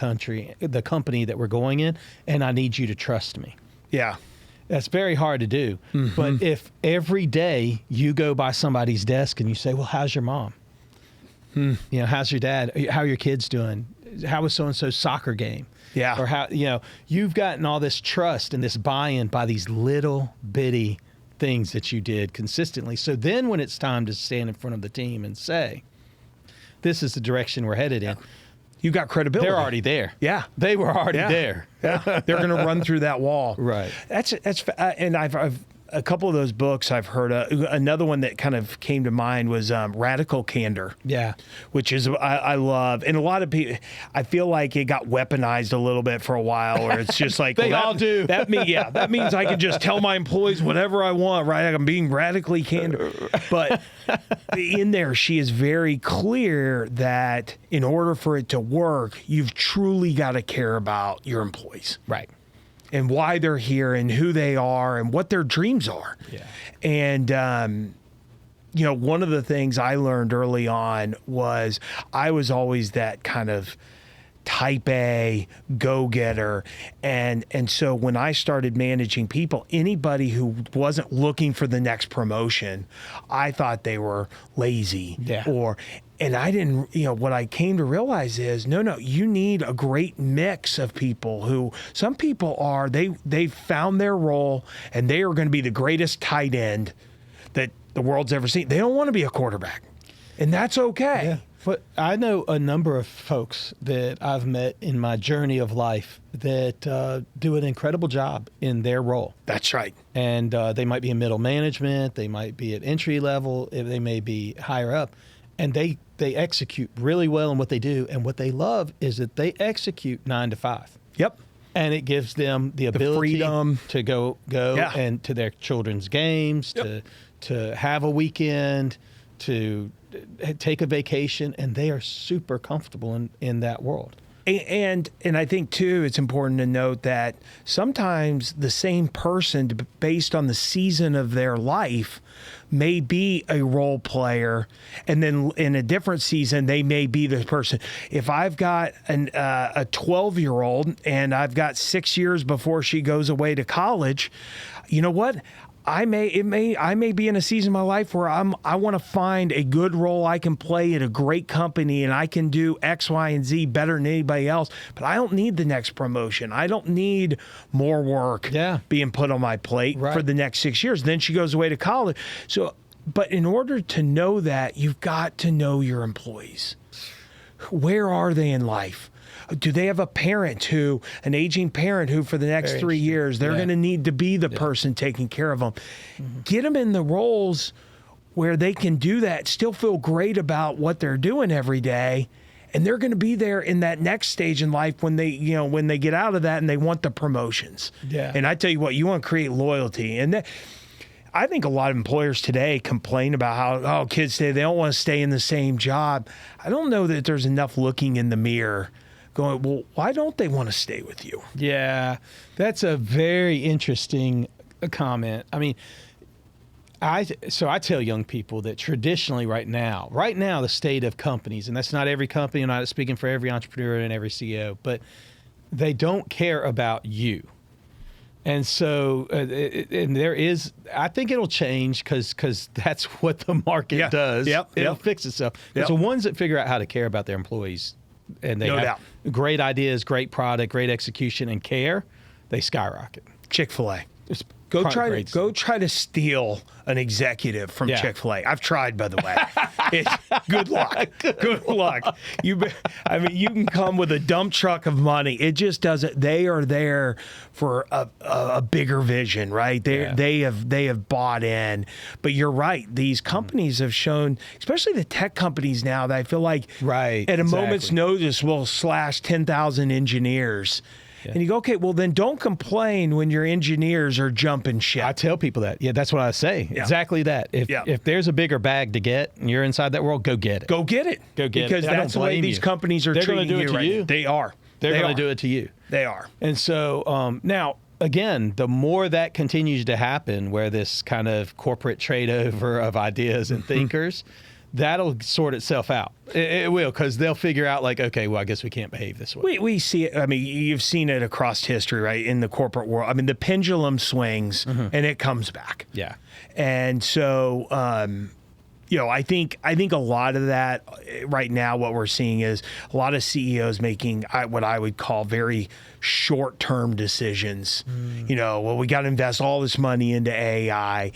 company that we're going in, and I need you to trust me. Yeah. That's very hard to do. But if every day you go by somebody's desk and you say, well, how's your mom? You know, how's your dad? How are your kids doing? How was so-and-so's soccer game? Yeah. Or how, you know, you've gotten all this trust and this buy-in by these little bitty things that you did consistently. So then when it's time to stand in front of the team and say, this is the direction we're headed in, you got credibility. they're already there. Yeah. They were already there. Yeah. They're going to run through that wall. Right. That's and I've a couple of those books I've heard. Another one that kind of came to mind was Radical Candor. Yeah. Which is I love, and a lot of people, I feel like it got weaponized a little bit for a while, where it's just like They all do. That means I can just tell my employees whatever I want, right? I'm being radically candor. But in there, she is very clear that in order for it to work, you've truly got to care about your employees. Right. And why they're here and who they are and what their dreams are. Yeah. And, you know, one of the things I learned early on was I was always that kind of type A go-getter. And so when I started managing people, anybody who wasn't looking for the next promotion, I thought they were lazy. Yeah. And I didn't, you know, what I came to realize is, no, you need a great mix of people who, some people are, they've found their role and they are going to be the greatest tight end that the world's ever seen. They don't want to be a quarterback. And that's okay. Yeah. But I know a number of folks that I've met in my journey of life that do an incredible job in their role. That's right. And they might be in middle management, they might be at entry level, they may be higher up, and they execute really well in what they do. And what they love is that they execute 9 to 5. Yep. And it gives them the ability freedom to go Yeah. and to their children's games, Yep. to have a weekend, to take a vacation, and they are super comfortable in that world. And I think, too, it's important to note that sometimes the same person, based on the season of their life, may be a role player, and then in a different season, they may be the person. If I've got a 12-year-old and I've got 6 years before she goes away to college, you know what? I may be in a season of my life where I want to find a good role I can play at a great company, and I can do X, Y, and Z better than anybody else. But I don't need the next promotion. I don't need more work being put on my plate for the next 6 years. Then she goes away to college. So, but in order to know that, you've got to know your employees. Where are they in life? Do they have an aging parent who for the next 3 years, they're going to need to be the person taking care of them? Get them in the roles where they can do that, still feel great about what they're doing every day. And they're going to be there in that next stage in life when they get out of that and they want the promotions. Yeah. And I tell you what, you want to create loyalty. And I think a lot of employers today complain about how, kids today, they don't want to stay in the same job. I don't know that there's enough looking in the mirror going, well, why don't they want to stay with you? Yeah, that's a very interesting comment. I mean, I tell young people that traditionally right now, the state of companies, and that's not every company, I'm not speaking for every entrepreneur and every CEO, but they don't care about you. And so, and there is, I think it'll change because that's what the market does. It'll fix itself. But the ones that figure out how to care about their employees, and they have great ideas, great product, great execution, and care, they skyrocket. Chick-fil-A. Go try to steal an executive from Chick-fil-A. I've tried, by the way. Good luck. Good luck. You can come with a dump truck of money. It just doesn't. They are there for a bigger vision, right? They have bought in. But you're right. These companies have shown, especially the tech companies now, that I feel like at a moment's notice will slash 10,000 engineers. Yeah. And you go, okay, well then don't complain when your engineers are jumping ship. I tell people that. Yeah, that's what I say. Yeah. Exactly that. If there's a bigger bag to get and you're inside that world, go get it. Go get it. Go get it. Because I don't that's the way blame these you. companies are They're gonna treating do it to right you. now. They are. They're going to do it to you. They are. And so now, again, the more that continues to happen, where this kind of corporate trade over of ideas and thinkers, that'll sort itself out. It will, because they'll figure out like, okay, well, I guess we can't behave this way. We see it. I mean, you've seen it across history, right? In the corporate world. I mean, the pendulum swings and it comes back. Yeah. And so, I think a lot of that right now, what we're seeing is a lot of CEOs making what I would call very short-term decisions. Well, we got to invest all this money into AI,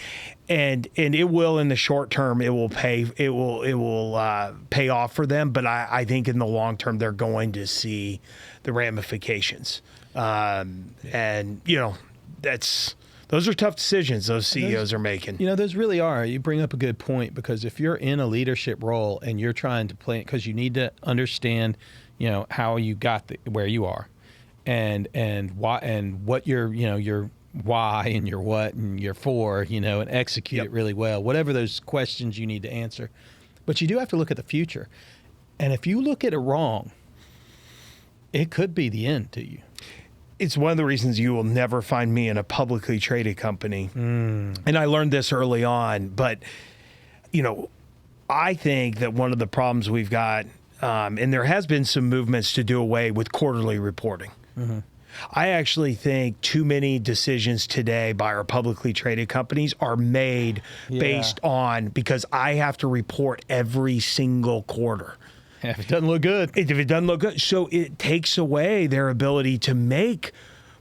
and it will in the short term. It will pay. It will pay off for them. But I think in the long term, they're going to see the ramifications. Those are tough decisions those CEOs are making. Those really are. You bring up a good point, because if you're in a leadership role and you're trying to play, because you need to understand, how you got where you are, and why, and what your why and your what and your for, and execute it really well. Whatever those questions you need to answer, but you do have to look at the future, and if you look at it wrong, it could be the end to you. It's one of the reasons you will never find me in a publicly traded company. And I learned this early on, but, I think that one of the problems we've got, and there has been some movements to do away with quarterly reporting. I actually think too many decisions today by our publicly traded companies are made based on, because I have to report every single quarter. If it doesn't look good. If it doesn't look good. So it takes away their ability to make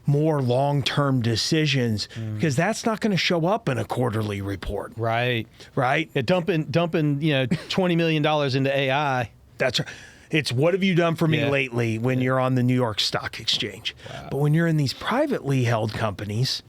more long-term decisions, because that's not going to show up in a quarterly report. Right. Yeah, dumping $20 million into AI. That's right. It's what have you done for me lately when you're on the New York Stock Exchange. Wow. But when you're in these privately held companies,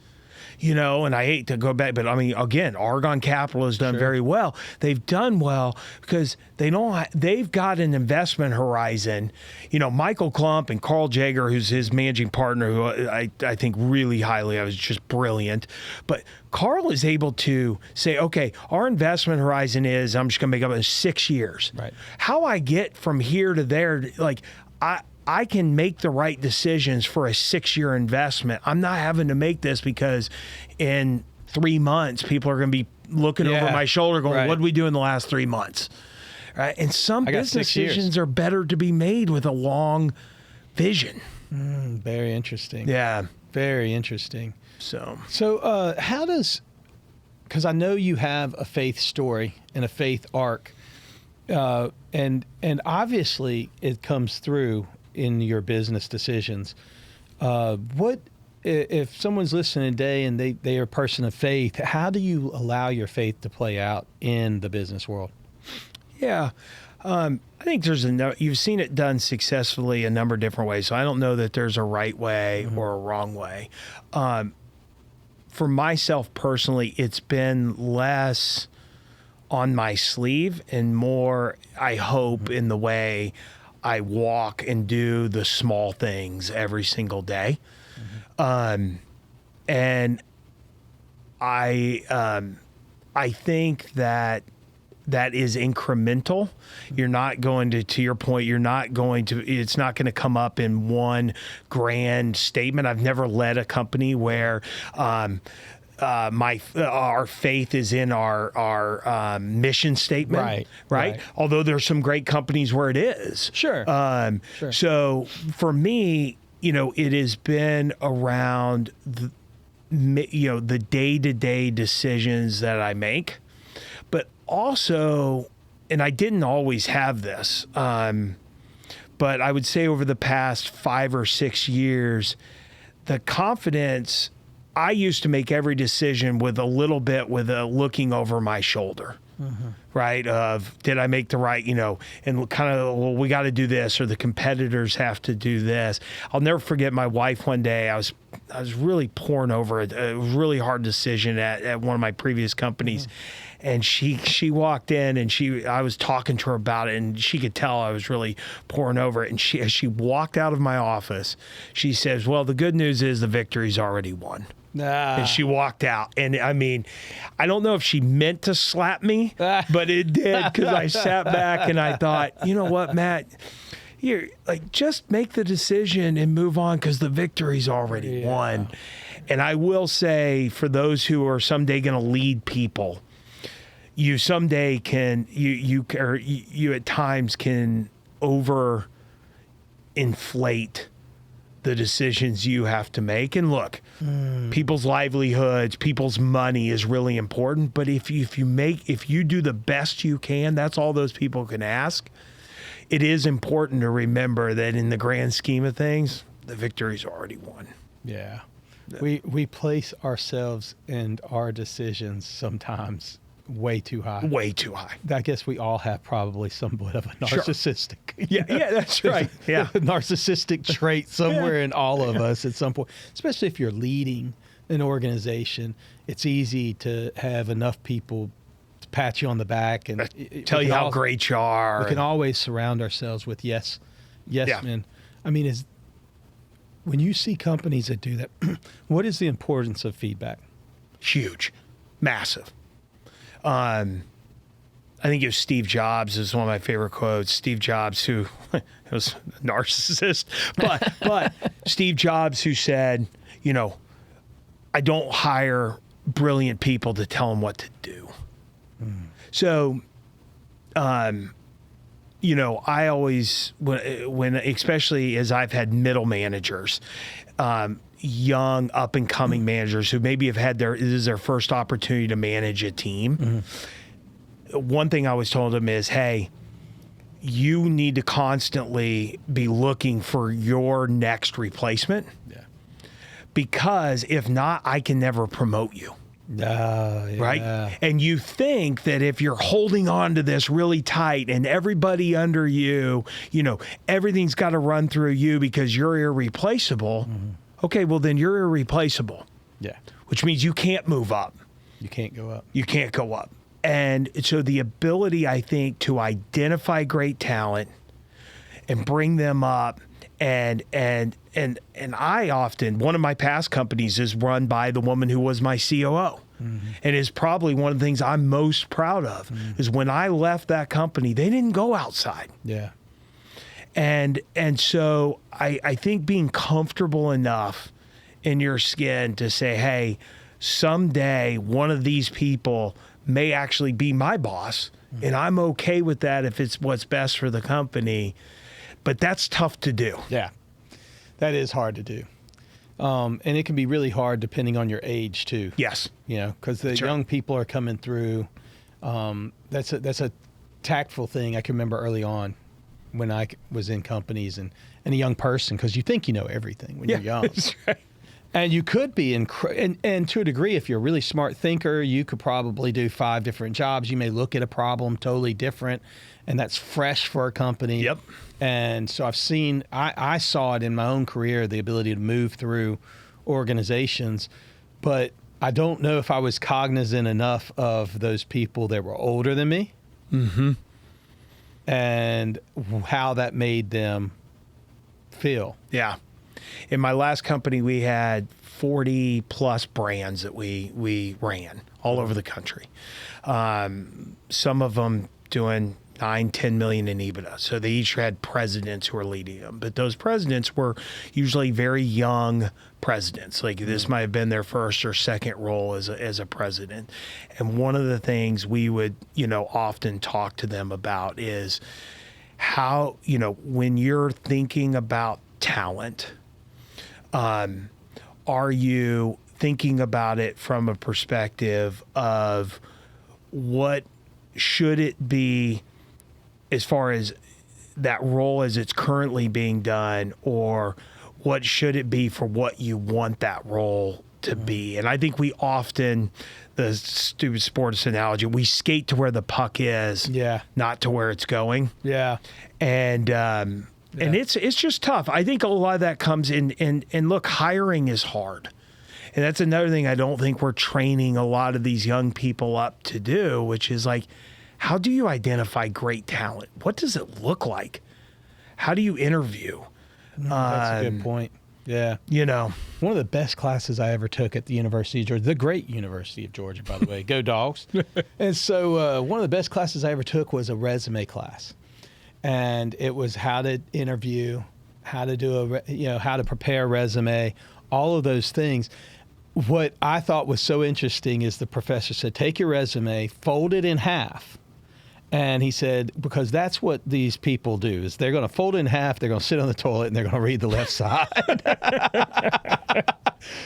and I hate to go back, but I mean, again, Argon Capital has done very well. They've done well because they've got an investment horizon. Michael Klump and Carl Jaeger, who's his managing partner, who I think really highly of, is just brilliant. But Carl is able to say, okay, our investment horizon is, I'm just going to make up 6 years. Right. How I get from here to there, I can make the right decisions for a 6-year investment. I'm not having to make this because in 3 months, people are going to be looking over my shoulder going, what did we do in the last 3 months? Right? And some business decisions are better to be made with a long vision. Very interesting. Yeah. Very interesting. So how does, because I know you have a faith story and a faith arc, and obviously it comes through in your business decisions. What if someone's listening today and they are a person of faith, how do you allow your faith to play out in the business world? Yeah. I think you've seen it done successfully a number of different ways. So I don't know that there's a right way or a wrong way. For myself personally, it's been less on my sleeve and more, I hope, in the way I walk and do the small things every single day. And I think that is incremental. You're not going to your point, it's not going to come up in one grand statement. I've never led a company where our faith is in our mission statement, right? Although there's some great companies where it is. Sure. So for me, it has been around the day-to-day decisions that I make, but also, and I didn't always have this, but I would say over the past 5 or 6 years, the confidence. I used to make every decision with a looking over my shoulder, right? Of did I make the right, and kind of, well, we got to do this, or the competitors have to do this. I'll never forget my wife one day. I was really pouring over it. It was a really hard decision at one of my previous companies. And she walked in and I was talking to her about it, and she could tell I was really pouring over it. And as she walked out of my office, she says, well, the good news is the victory's already won. And she walked out. And I mean, I don't know if she meant to slap me, but it did, because I sat back and I thought, you know what, Matt, here, like, just make the decision and move on, because the victory's already won. And I will say, for those who are someday going to lead people, you someday can, you at times can over inflate the decisions you have to make. And look, people's livelihoods, people's money is really important. But if you do the best you can, that's all those people can ask. It is important to remember that in the grand scheme of things, the victory's already won. Yeah. We place ourselves and our decisions sometimes way too high. Way too high. I guess we all have probably somewhat of a narcissistic. Yeah, that's right. Yeah. Narcissistic trait somewhere in all of us at some point, especially if you're leading an organization. It's easy to have enough people to pat you on the back and tell you how great you are. We can always surround ourselves with yes men. I mean, when you see companies that do that, what is the importance of feedback? Huge. Massive. I think it was Steve Jobs is one of my favorite quotes. Steve Jobs, who was a narcissist, but Steve Jobs, who said, I don't hire brilliant people to tell them what to do. So, I always, when especially as I've had middle managers, young up and coming managers who maybe have had this is their first opportunity to manage a team. One thing I always told them is, hey, you need to constantly be looking for your next replacement. Yeah. Because if not, I can never promote you. Right? And you think that if you're holding on to this really tight and everybody under you, everything's got to run through you because you're irreplaceable. Okay, well, then you're irreplaceable. Yeah. Which means you can't move up. You can't go up. You can't go up. And so the ability, I think, to identify great talent and bring them up, and I often, one of my past companies is run by the woman who was my COO. And is probably one of the things I'm most proud of is when I left that company, they didn't go outside. Yeah. And so I think being comfortable enough in your skin to say, hey, someday one of these people may actually be my boss, and I'm okay with that if it's what's best for the company. But that's tough to do. Yeah, that is hard to do. And it can be really hard depending on your age too. Yes. Because the young people are coming through. That's a tactful thing. I can remember early on when I was in companies and a young person, because you think you know everything when you're young. That's right. And you could be, and to a degree, if you're a really smart thinker, you could probably do 5 different jobs. You may look at a problem totally different, and that's fresh for a company. Yep. And so I saw it in my own career, the ability to move through organizations, but I don't know if I was cognizant enough of those people that were older than me. And how that made them feel. Yeah. In my last company, we had 40 plus brands that we ran all over the country. Some of them doing 9-10 million in EBITDA. So they each had presidents who were leading them. But those presidents were usually very young presidents. Like this might have been their first or second role as a president. And one of the things we would, often talk to them about is how, when you're thinking about talent, are you thinking about it from a perspective of what should it be as far as that role as it's currently being done, or what should it be for what you want that role to be? And I think we often, the stupid sports analogy, we skate to where the puck is, not to where it's going. Yeah. And And it's just tough. I think a lot of that comes in, and look, hiring is hard. And that's another thing I don't think we're training a lot of these young people up to do, which is like, how do you identify great talent? What does it look like? How do you interview? That's a good point. Yeah. You know, one of the best classes I ever took at the University of Georgia, the great University of Georgia, by the way, go Dogs. And so one of the best classes I ever took was a resume class. And it was how to interview, how to do how to prepare a resume, all of those things. What I thought was so interesting is the professor said, take your resume, fold it in half. And he said, because that's what these people do, is they're going to fold it in half, they're going to sit on the toilet, and they're going to read the left side.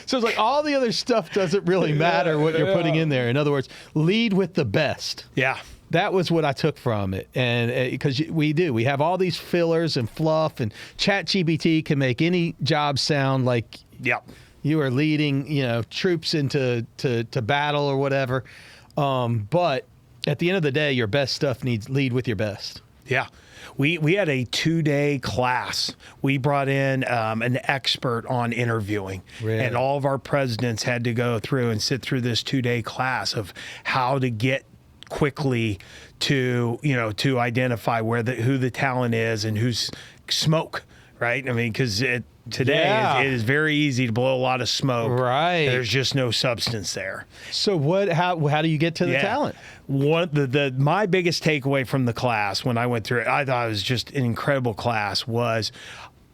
So it's like all the other stuff doesn't really matter what you're putting in there. In other words, lead with the best. Yeah. That was what I took from it. And because we have all these fillers and fluff, and ChatGPT can make any job sound like you are leading, troops into to battle or whatever. But at the end of the day, your best stuff needs lead with your best. Yeah. We had a 2-day class. We brought in an expert on interviewing. Really? And all of our presidents had to go through and sit through this 2-day class of how to get quickly to identify who the talent is and who's smoke, right? I mean, because today it is very easy to blow a lot of smoke. Right. There's just no substance there. So how do you get to the talent? My biggest takeaway from the class when I went through it, I thought it was just an incredible class, was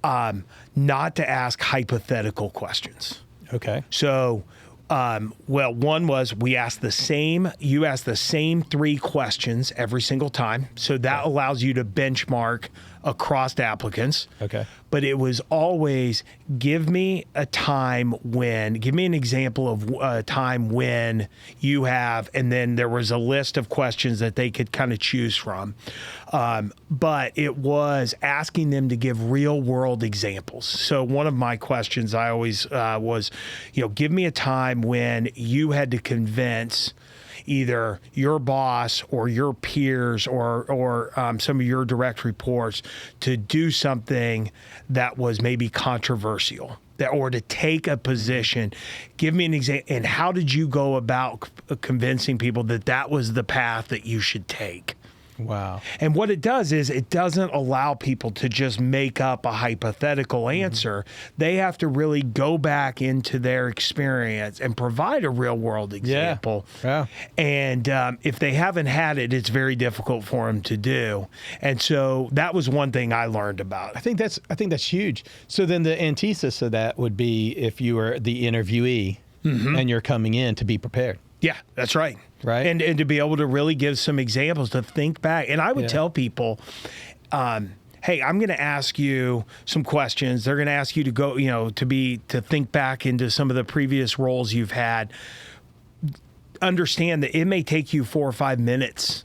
not to ask hypothetical questions. Okay. So, one was you ask the same 3 questions every single time. So that allows you to benchmark across applicants. Okay. But it was always, give me an example of a time when you have, and then there was a list of questions that they could kind of choose from. But it was asking them to give real world examples. So one of my questions I always was, give me a time when you had to convince either your boss or your peers or some of your direct reports to do something that was maybe controversial, or to take a position. Give me an example. And how did you go about convincing people that was the path that you should take? Wow. And what it does is it doesn't allow people to just make up a hypothetical answer. They have to really go back into their experience and provide a real world example. Yeah. And if they haven't had it, it's very difficult for them to do. And so that was one thing I learned about. I think that's huge. So then the antithesis of that would be if you were the interviewee and you're coming in, to be prepared. Yeah, that's right. Right. And to be able to really give some examples, to think back. And I would tell people, hey, I'm going to ask you some questions. They're going to ask you to go, to think back into some of the previous roles you've had. Understand that it may take you 4 or 5 minutes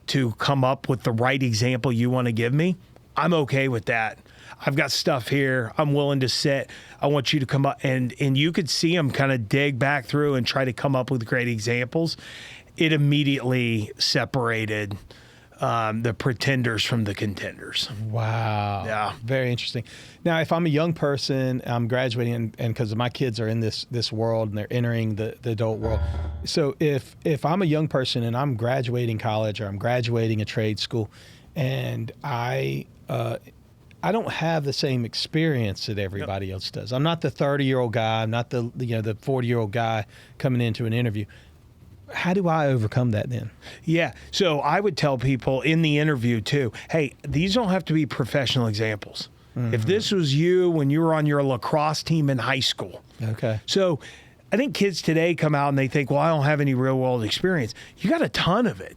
to come up with the right example you want to give me. I'm okay with that. I've got stuff here. I'm willing to sit. I want you to come up, and you could see them kind of dig back through and try to come up with great examples. It immediately separated the pretenders from the contenders. Wow. Yeah. Very interesting. Now, if I'm a young person, I'm graduating, and because my kids are in this world and they're entering the adult world. So if I'm a young person and I'm graduating college or I'm graduating a trade school, and I don't have the same experience that everybody else does. I'm not the 30-year-old guy. I'm not the 40-year-old guy coming into an interview. How do I overcome that then? Yeah. So I would tell people in the interview too, hey, these don't have to be professional examples. If this was you when you were on your lacrosse team in high school. Okay. So I think kids today come out and they think, well, I don't have any real world experience. You got a ton of it,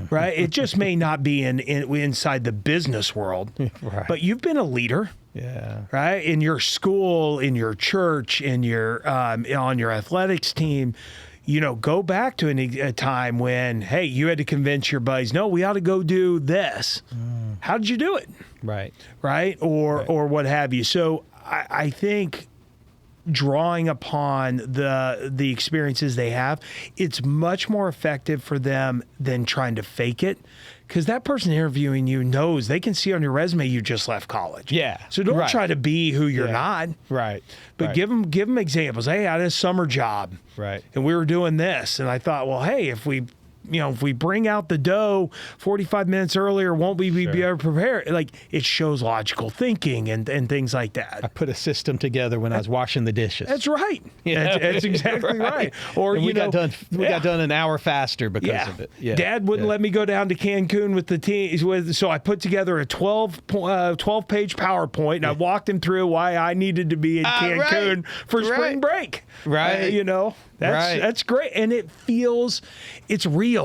right? It just may not be inside the business world, right. But you've been a leader. Yeah. Right. In your school, in your church, in your on your athletics team. Go back to a time when, hey, you had to convince your buddies, no, we ought to go do this. How did you do it? Right. Right. Or what have you. So I think drawing upon the experiences they have, it's much more effective for them than trying to fake it. Because that person interviewing you knows, they can see on your resume you just left college. Yeah. So don't Right. try to be who you're not. Right. But Right. give them examples. Hey, I had a summer job. Right. And we were doing this. And I thought, well, hey, if we bring out the dough 45 minutes earlier, won't we be able to prepare? Like, it shows logical thinking and things like that. I put a system together when I was washing the dishes. That's right. Yeah. That's exactly right. Or And we got done an hour faster because of it. Yeah. Dad wouldn't let me go down to Cancun with the team, so I put together a 12-page PowerPoint, and I walked him through why I needed to be in Cancun for spring break. Right. That's great, and it's real.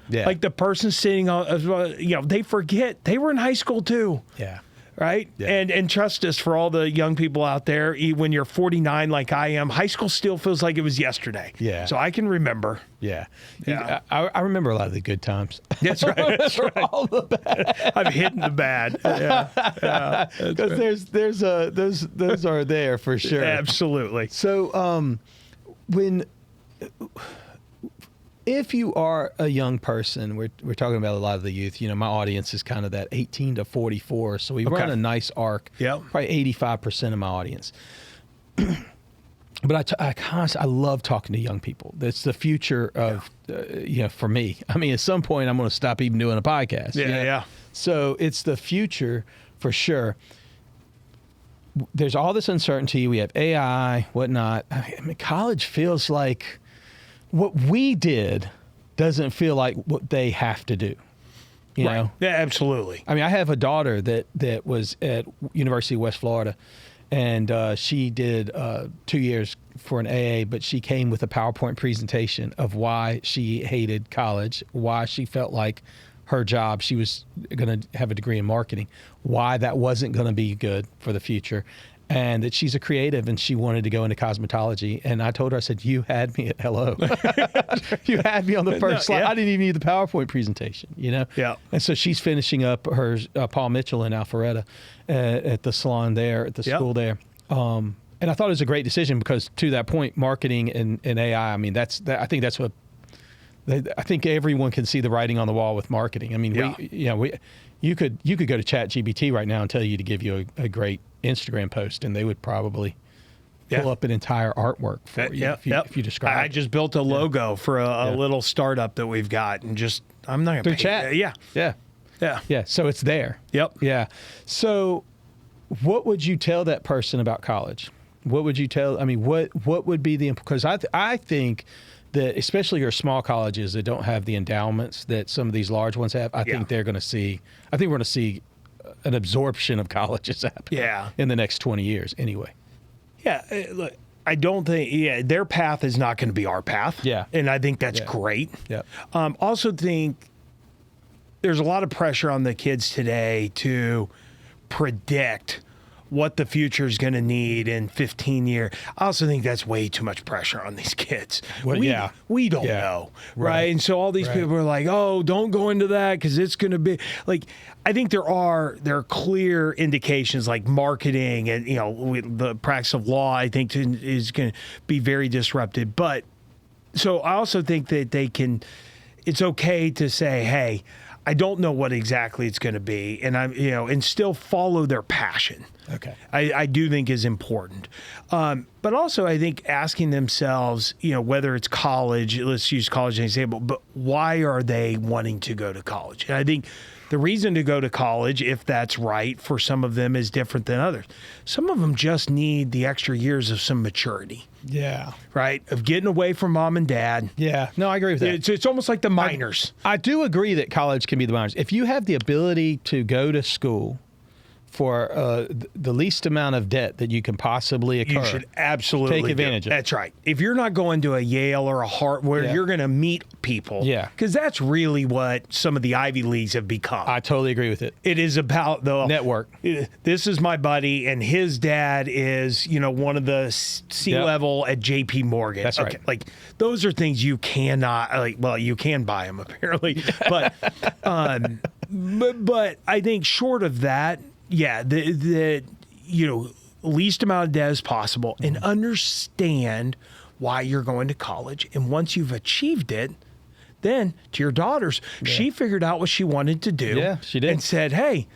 Yeah. Like the person sitting on, they forget they were in high school too. Yeah. Right. Yeah. And trust us, for all the young people out there, when you're 49 like I am, high school still feels like it was yesterday. Yeah. So I can remember. Yeah. Yeah. I remember a lot of the good times. That's right. That's right. All the bad. I've hidden the bad. Yeah. Because those are there for sure. Absolutely. So if you are a young person, we're talking about a lot of the youth. My audience is kind of that 18 to 44, so we run a nice arc. Yep. Probably 85% of my audience. But I love talking to young people. That's the future of, for me. I mean, at some point, I'm going to stop even doing a podcast. Yeah. So it's the future for sure. There's all this uncertainty. We have AI, whatnot. I mean, college feels like what we did doesn't feel like what they have to do. You know? Yeah, absolutely. I mean, I have a daughter that was at University of West Florida, and she did 2 years for an AA, but she came with a PowerPoint presentation of why she hated college, why she felt like her job, she was going to have a degree in marketing, why that wasn't going to be good for the future, and that she's a creative and she wanted to go into cosmetology. And I told her, I said, you had me at hello. You had me on the first slide. Yeah. I didn't even need the PowerPoint presentation, Yeah. And so she's finishing up her Paul Mitchell in Alpharetta at the salon there, at the school there. And I thought it was a great decision because, to that point, marketing and AI, I mean, I think that's what, I think everyone can see the writing on the wall with marketing. I mean, you could go to ChatGPT right now and tell you to give you a great Instagram post, and they would probably pull up an entire artwork for you if you describe it. I just built a logo for a little startup that we've got, and I'm not going to through chat. Yeah. So it's there. Yep. Yeah. So what would you tell that person about college? What would you tell? I mean, what would be the, because I think that especially your small colleges that don't have the endowments that some of these large ones have, I think we're going to see an absorption of colleges happen in the next 20 years anyway. Yeah, look, I don't think, their path is not going to be our path. Yeah. And I think that's great. Yeah. Also think there's a lot of pressure on the kids today to predict what the future is going to need in 15 years. I also think that's way too much pressure on these kids. Well, we don't know, right? And so all these people are like, oh, don't go into that because it's going to be like, I think there are clear indications like marketing and, the practice of law, I think is going to be very disrupted. But so I also think that it's okay to say, hey, I don't know what exactly it's going to be, and and still follow their passion. Okay. I do think is important. But also I think asking themselves, whether it's college, let's use college as an example, but why are they wanting to go to college? And I think the reason to go to college, if that's right, for some of them is different than others. Some of them just need the extra years of some maturity. Yeah. Right? Of getting away from mom and dad. Yeah. No, I agree with that. It's almost like the minors. I do agree that college can be the minors. If you have the ability to go to school for the least amount of debt that you can possibly incur, you should absolutely take advantage of it. That's right. If you're not going to a Yale or a Harvard where you're going to meet people, because that's really what some of the Ivy Leagues have become. I totally agree with it. It is about the network. This is my buddy, and his dad is, one of the C-level at J.P. Morgan. That's right. Like those are things you cannot. Well, you can buy them apparently, but but I think short of that. Yeah, least amount of debt as possible and understand why you're going to college. And once you've achieved it, then to your daughters, she figured out what she wanted to do. Yeah, she did. And said, hey,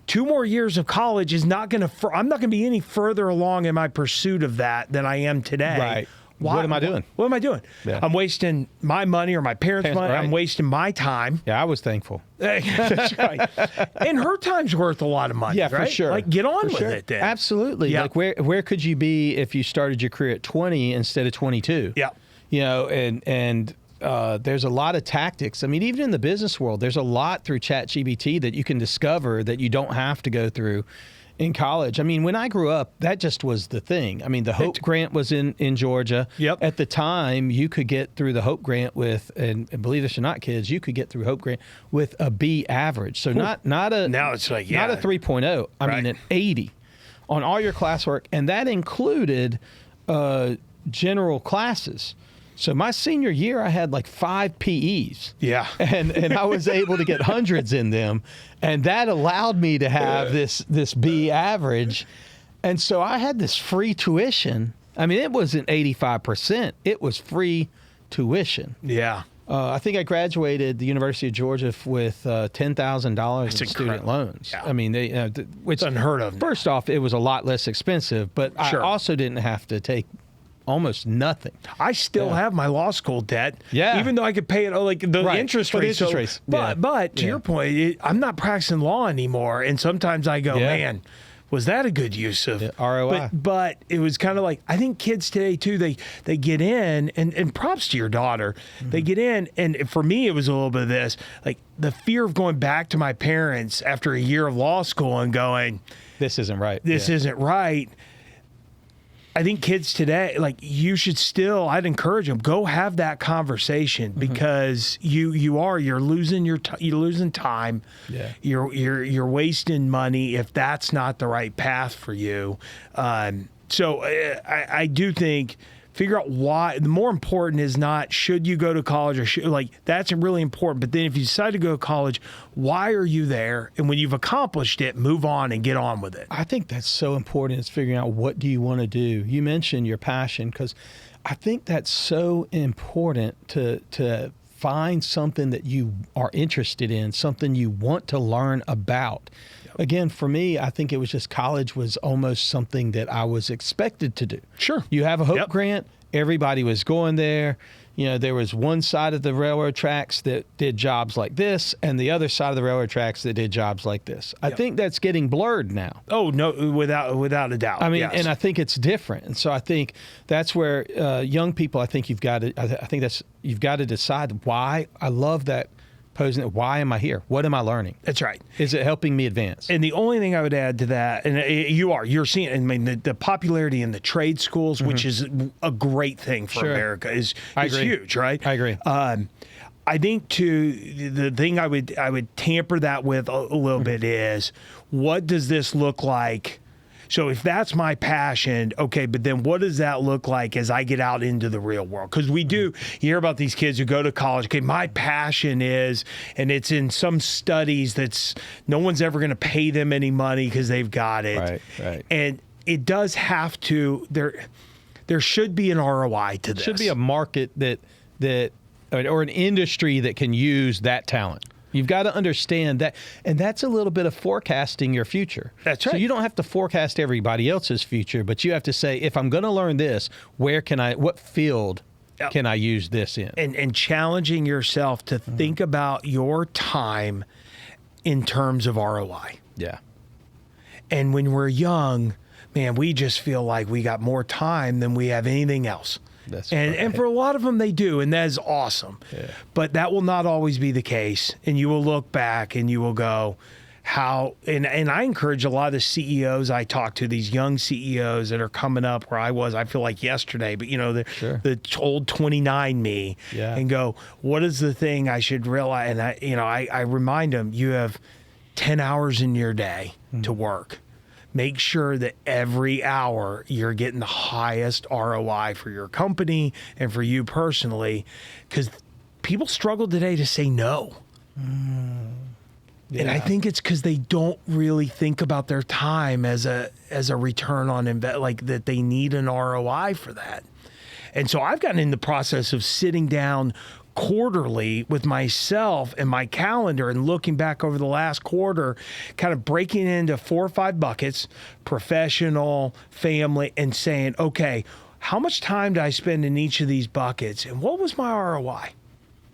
2 more years of college is not going to, I'm not going to be any further along in my pursuit of that than I am today. Right. What am I doing? What am I doing? Yeah. I'm wasting my money or my parents' money. right. I'm wasting my time. Yeah, I was thankful. That's right. And her time's worth a lot of money, Yeah, right? for sure. Like, get on For with sure. it then. Absolutely. Yeah. Like, where could you be if you started your career at 20 instead of 22? Yeah. You know, and there's a lot of tactics. I mean, even in the business world, there's a lot through ChatGPT that you can discover that you don't have to go through in college. I mean, when I grew up, that just was the thing. I mean, the Hope Grant was in Georgia. Yep. At the time, you could get through the Hope Grant with, and believe this or not, kids, you could get through Hope Grant with a B average. So not a Now it's like, not a 3.0. I Right. mean, an 80 on all your classwork, and that included general classes. So my senior year, I had like 5 PEs. Yeah. And I was able to get hundreds in them, and that allowed me to have this B average. And so I had this free tuition. I mean, it wasn't 85%. It was free tuition. Yeah. I think I graduated the University of Georgia with $10,000 in student incredible. loans. Yeah. I mean, which It's unheard of. First off, it was a lot less expensive, but Sure. I also didn't have to take almost nothing. I still have my law school debt. Yeah. Even though I could pay it, like the Right. interest For the rate. interest rates. Yeah. But to Yeah. your point, I'm not practicing law anymore. And sometimes I go, Yeah. man, was that a good use of ROI? But it was kind of like, I think kids today too, they get in, and props to your daughter, they get in, and for me it was a little bit of this, like the fear of going back to my parents after a year of law school and going, This isn't right. this Yeah. isn't right. I think kids today, like, you should still, I'd encourage them, go have that conversation, because you're losing time. Yeah. You're wasting money if that's not the right path for you. So I do think, figure out why. The more important is not should you go to college or should, like, that's really important. But then if you decide to go to college, why are you there? And when you've accomplished it, move on and get on with it. I think that's so important, is figuring out what do you want to do. You mentioned your passion, because I think that's so important to find something that you are interested in, something you want to learn about. Again, for me, I think it was just college was almost something that I was expected to do. Sure. You have a Hope Yep. Grant, everybody was going there. You know, there was one side of the railroad tracks that did jobs like this, and the other side of the railroad tracks that did jobs like this. I think that's getting blurred now. Oh, no, without a doubt. I mean, yes. and I think it's different. And so I think that's where young people, I think you've got to decide why. I love that posing it. Why am I here? What am I learning? That's right. Is it helping me advance? And the only thing I would add to that, and you're seeing, I mean, the popularity in the trade schools, which is a great thing for Sure. America, is agree. huge, right? I agree. I think the thing I would tamper that with a little bit is, what does this look like? So if that's my passion, okay, but then what does that look like as I get out into the real world? Because you hear about these kids who go to college, okay, my passion is, and it's in some studies that's no one's ever going to pay them any money because they've got it. Right. And it does have to, there should be an ROI to this. Should be a market that or an industry that can use that talent. You've got to understand that, and that's a little bit of forecasting your future. That's right. So you don't have to forecast everybody else's future, but you have to say, if I'm going to learn this, what field can I use this in? And challenging yourself to think about your time in terms of ROI. Yeah. And when we're young, man, we just feel like we got more time than we have anything else. That's and right. for a lot of them, they do, and that is awesome. Yeah. But that will not always be the case, and you will look back and you will go, how? And I encourage a lot of the CEOs I talk to, these young CEOs that are coming up where I feel like yesterday, but the old 29 me, and go, what is the thing I should realize? And I remind them, you have 10 hours in your day to work. Make sure that every hour you're getting the highest ROI for your company and for you personally, because people struggle today to say no. And I think it's because they don't really think about their time as a return on like that they need an ROI for that. And so I've gotten in the process of sitting down quarterly with myself and my calendar and looking back over the last quarter, kind of breaking it into 4 or 5 buckets, professional, family, and saying, okay, how much time did I spend in each of these buckets and what was my ROI?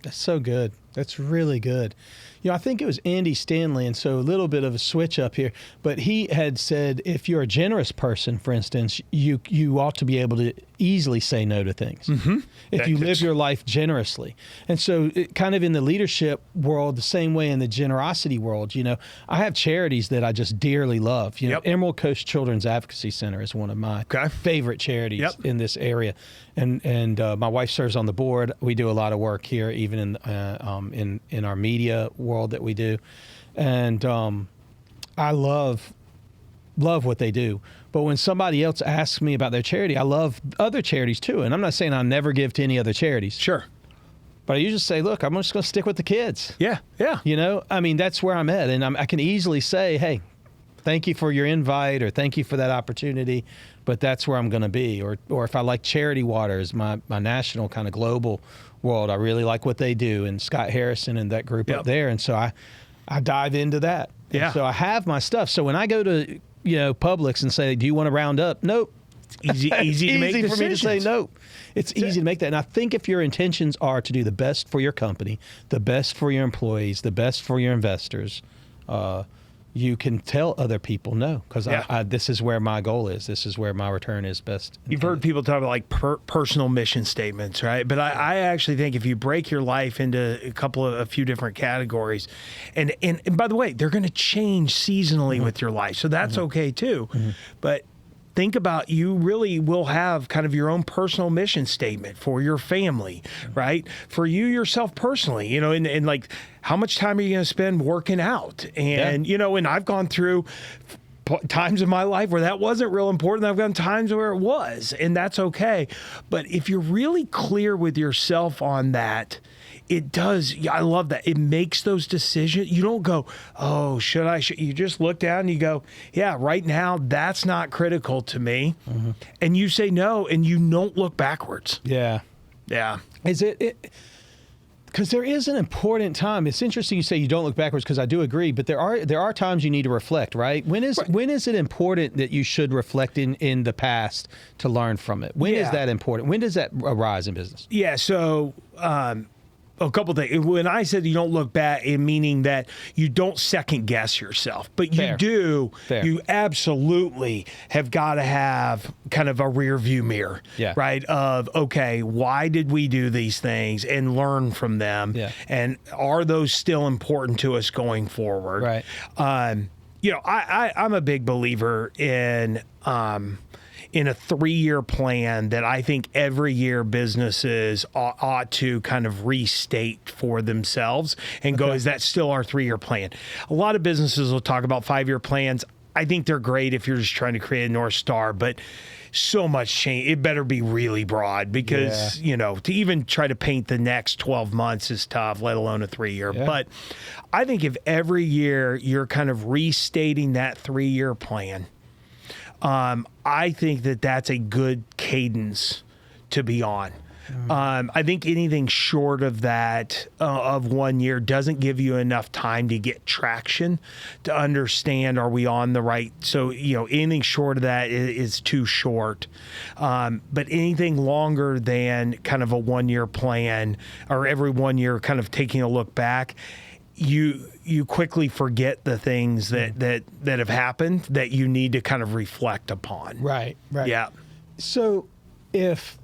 That's so good. That's really good. I think it was Andy Stanley, and so a little bit of a switch up here, but he had said if you're a generous person, for instance, you ought to be able to easily say no to things if you live your life generously. And so kind of in the leadership world, the same way in the generosity world, I have charities that I just dearly love. Emerald Coast Children's Advocacy Center is one of my favorite charities in this area. And my wife serves on the board. We do a lot of work here, even in our media world that we do, and I love what they do. But when somebody else asks me about their charity, I love other charities too. And I'm not saying I'll never give to any other charities. Sure. But I usually say, look, I'm just going to stick with the kids. Yeah. That's where I'm at, and I can easily say, hey, thank you for your invite, or thank you for that opportunity, but that's where I'm going to be. Or if I like Charity Waters, my national kind of global world, I really like what they do, and Scott Harrison and that group up there. And so I dive into that. Yeah. And so I have my stuff. So when I go to, Publix and say, do you want to round up? Nope. It's easy to make decisions. For me to say no. It's easy to make that. And I think if your intentions are to do the best for your company, the best for your employees, the best for your investors, you can tell other people no, because this is where my goal is. This is where my return is best. You've heard people talk about like personal mission statements, right? But I actually think if you break your life into a few different categories, and by the way, they're going to change seasonally with your life, so that's okay too. But think about, you really will have kind of your own personal mission statement for your family, right? For you yourself personally, and like, how much time are you going to spend working out? And, and I've gone through times in my life where that wasn't real important. I've gone times where it was, and that's okay. But if you're really clear with yourself on that, it does. I love that. It makes those decisions. You don't go, oh, should I? You just look down and you go, yeah, right now, that's not critical to me. And you say no, and you don't look backwards. Yeah. Yeah. Is it because there is an important time. It's interesting you say you don't look backwards, because I do agree, but there are times you need to reflect, right? When is it important that you should reflect in the past to learn from it? When is that important? When does that arise in business? Yeah, so a couple things. When I said you don't look back, meaning that you don't second guess yourself, but you do. You absolutely have got to have kind of a rear view mirror, right? Of, okay, why did we do these things, and learn from them, and are those still important to us going forward? Right. I'm a big believer in a 3-year plan that I think every year businesses ought to kind of restate for themselves and go, is that still our 3-year plan? A lot of businesses will talk about 5-year plans. I think they're great if you're just trying to create a North Star, but so much change. It better be really broad, because, to even try to paint the next 12 months is tough, let alone a 3-year. Yeah. But I think if every year you're kind of restating that 3-year plan, I think that's a good cadence to be on. I think anything short of that, of 1 year, doesn't give you enough time to get traction, to understand, are we on the right? So, anything short of that is too short. But anything longer than kind of a 1-year plan, or every 1 year kind of taking a look back, you quickly forget the things that have happened that you need to kind of reflect upon. Right. Yeah. So if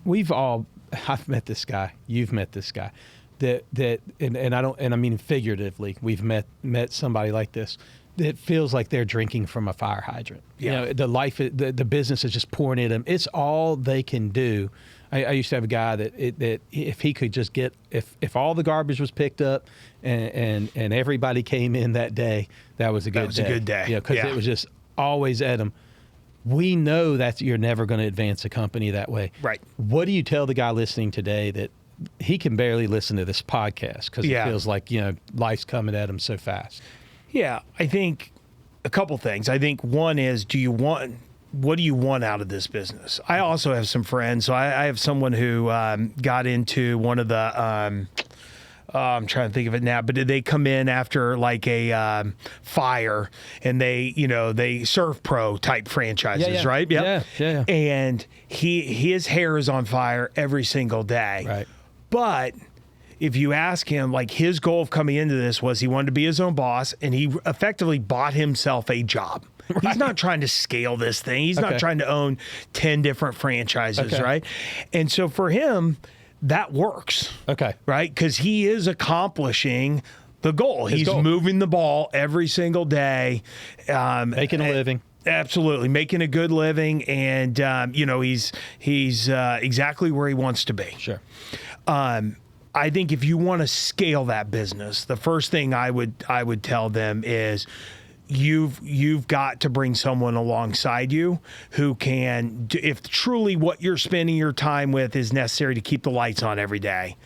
I've met this guy, you've met this guy, and I mean figuratively, we've met somebody like this that feels like they're drinking from a fire hydrant. Yeah. The business is just pouring in them. It's all they can do. I used to have a guy that if he could just get, if all the garbage was picked up and everybody came in that day, that was a good day. Because it was just always at him. We know that you're never going to advance a company that way. Right. What do you tell the guy listening today he can barely listen to this podcast because it feels like, life's coming at him so fast. Yeah, I think a couple things. I think one is, what do you want out of this business? I also have some friends. So I have someone who got into one of the, I'm trying to think of it now, but they come in after like a fire, and they Surf Pro type franchises, right? Yep. Yeah. And his hair is on fire every single day. Right. But if you ask him, like, his goal of coming into this was he wanted to be his own boss, and he effectively bought himself a job. Right. He's not trying to scale this thing. He's not trying to own 10 different franchises, right? And so for him, that works. Okay. Right? Because he is accomplishing the goal. He's moving the ball every single day. Making a living. Absolutely. Making a good living. And, he's exactly where he wants to be. Sure. I think if you want to scale that business, the first thing I would tell them is you've got to bring someone alongside you who can, if truly what you're spending your time with is necessary to keep the lights on every day,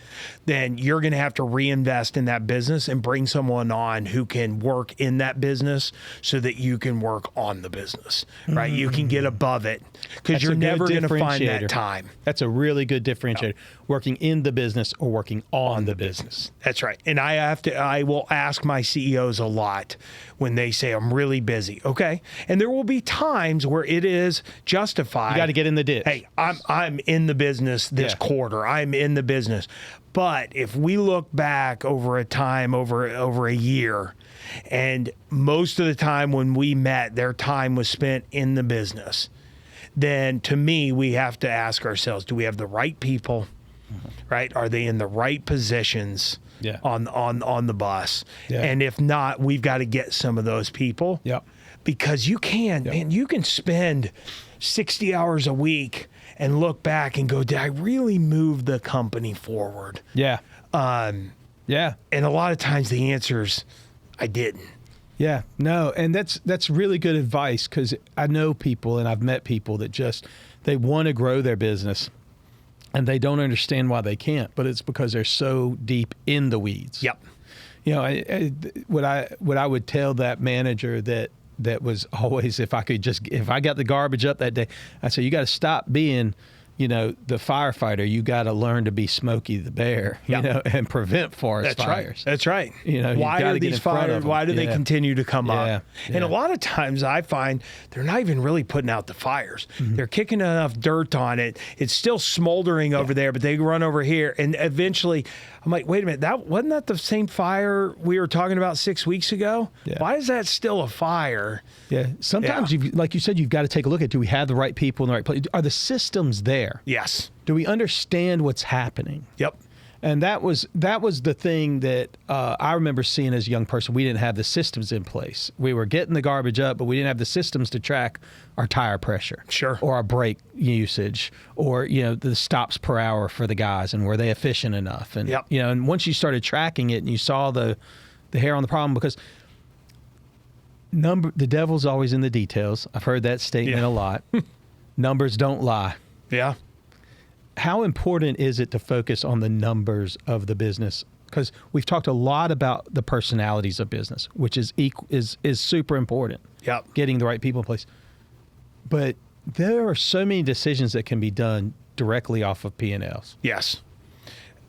then you're going to have to reinvest in that business and bring someone on who can work in that business so that you can work on the business, right? You can get above it because you're never going to find that time. That's a really good differentiator. Working in the business or working on the business. That's right. And I will ask my CEOs a lot when they say, I'm really busy. Okay. And there will be times where it is justified. You got to get in the ditch. Hey, I'm in the business this quarter. I'm in the business. But if we look back over a time, over a year, and most of the time when we met, their time was spent in the business, then to me, we have to ask ourselves, do we have the right people? Right? Are they in the right positions on the bus? Yeah. And if not, we've got to get some of those people. Yep. Because you can spend 60 hours a week and look back and go, did I really move the company forward? Yeah. And a lot of times the answer's, I didn't. Yeah, no, and that's really good advice, because I know people and I've met people that they want to grow their business and they don't understand why they can't, but it's because they're so deep in the weeds. Yep. What I would tell that manager that was always, if I got the garbage up that day, I said, you got to stop being, the firefighter. You got to learn to be Smokey the Bear, and prevent forest fires. That's right. Why are these fires? Why do they continue to come up? And a lot of times I find they're not even really putting out the fires. Mm-hmm. They're kicking enough dirt on it. It's still smoldering over there, but they run over here, and eventually I'm like, wait a minute, wasn't that the same fire we were talking about 6 weeks ago? Yeah. Why is that still a fire? Yeah. Sometimes, like you said, you've got to take a look at, do we have the right people in the right place? Are the systems there? Yes. Do we understand what's happening? Yep. And that was the thing that I remember seeing as a young person. We didn't have the systems in place. We were getting the garbage up, but we didn't have the systems to track our tire pressure, or our brake usage, or the stops per hour for the guys, and were they efficient enough? And and once you started tracking it, and you saw the hair on the problem, because the devil's always in the details. I've heard that statement a lot. Numbers don't lie. Yeah. How important is it to focus on the numbers of the business? Because we've talked a lot about the personalities of business, which is super important. Yep. Getting the right people in place. But there are so many decisions that can be done directly off of P&Ls. Yes.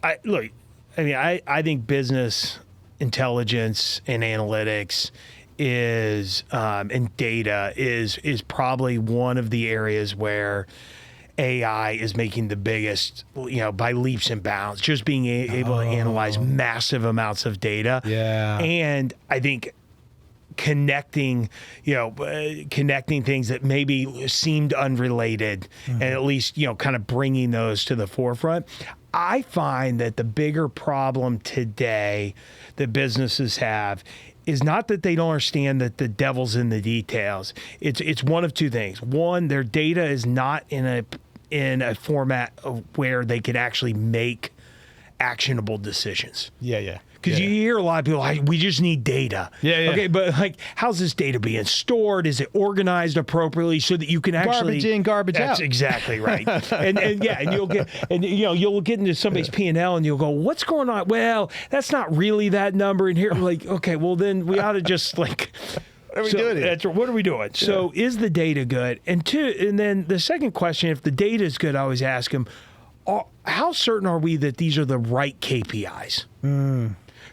I think business intelligence and analytics is and data is probably one of the areas where AI is making the biggest, by leaps and bounds, just being able to analyze massive amounts of data. Yeah. And I think connecting things that maybe seemed unrelated, and at least, kind of bringing those to the forefront. I find that the bigger problem today that businesses have is not that they don't understand that the devil's in the details. It's one of two things. One, their data is not in a format of where they could actually make actionable decisions. Yeah. Because you hear a lot of people like, we just need data. Yeah. Okay, but like, how's this data being stored? Is it organized appropriately so that you can actually Garbage in, garbage out. That's exactly right. and you'll get you'll get into somebody's P&L and you'll go, what's going on? Well, that's not really that number in here. Like, okay, well then we ought to just like. What are we doing here? What are we doing? Yeah. So is the data good? And then the second question, if the data is good, I always ask them, how certain are we that these are the right KPIs?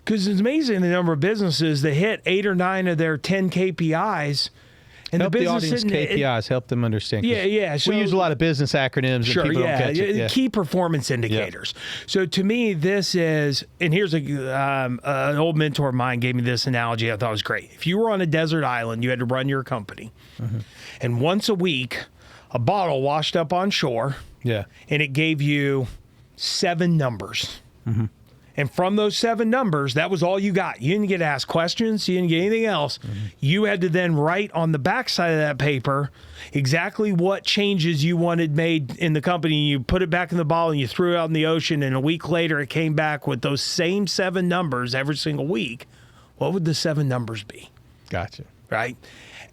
Because it's amazing the number of businesses that hit 8 or 9 of their 10 KPIs. And help the audience KPIs, help them understand. Yeah. So, we use a lot of business acronyms. Sure, and people don't catch it. Key performance indicators. So to me, this is, and here's an old mentor of mine gave me this analogy I thought was great. If you were on a desert island, you had to run your company, and once a week, a bottle washed up on shore, and it gave you 7 numbers. And from those 7 numbers, that was all you got. You didn't get to ask questions. You didn't get anything else. You had to then write on the backside of that paper exactly what changes you wanted made in the company. You put it back in the bottle and you threw it out in the ocean. And a week later, it came back with those same 7 numbers every single week. What would the 7 numbers be? Gotcha. Right?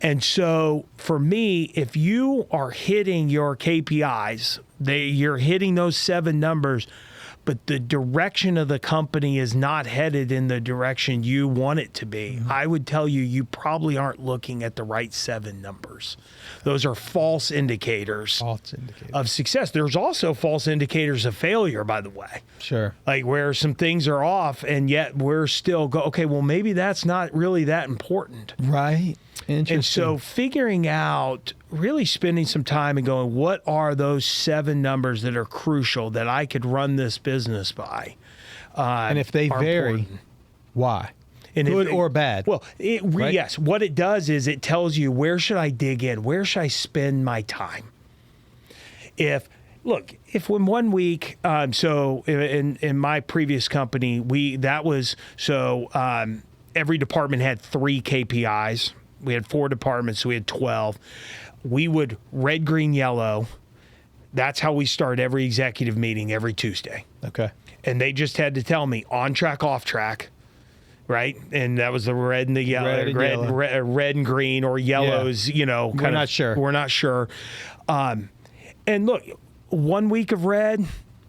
And so for me, if you are hitting your KPIs, you're hitting those 7 numbers, but the direction of the company is not headed in the direction you want it to be, I would tell you probably aren't looking at the right 7 numbers. Those are false indicators of success. There's also false indicators of failure, by the way. Sure. Like where some things are off and yet we're still okay, well, maybe that's not really that important. Right. Interesting. And so figuring out, really spending some time and going, what are those 7 numbers that are crucial that I could run this business by? And if they vary, important. Why? And good or bad? Well, right? Yes. What it does is it tells you, where should I dig in? Where should I spend my time? If in 1 week, so in my previous company, every department had 3 KPIs. We had 4 departments, so we had 12. We would red, green, yellow. That's how we start every executive meeting every Tuesday. Okay. And they just had to tell me on track, off track, right? And that was the red and the yellow, red and green, or yellows. We're not sure. We're not sure. And look, 1 week of red,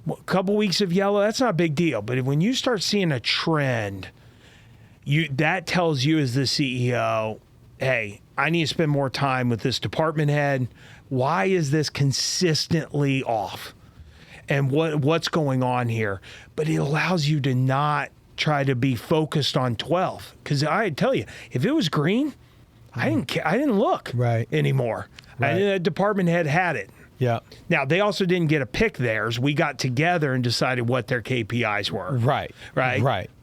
a couple weeks of yellow. That's not a big deal. But when you start seeing a trend, that tells you as the CEO, hey, I need to spend more time with this department head. Why is this consistently off? And what's going on here? But it allows you to not try to be focused on 12. Because I tell you, if it was green, I didn't look anymore. Right. The department head had it. Yeah. Now, they also didn't get to pick theirs. We got together and decided what their KPIs were. Right.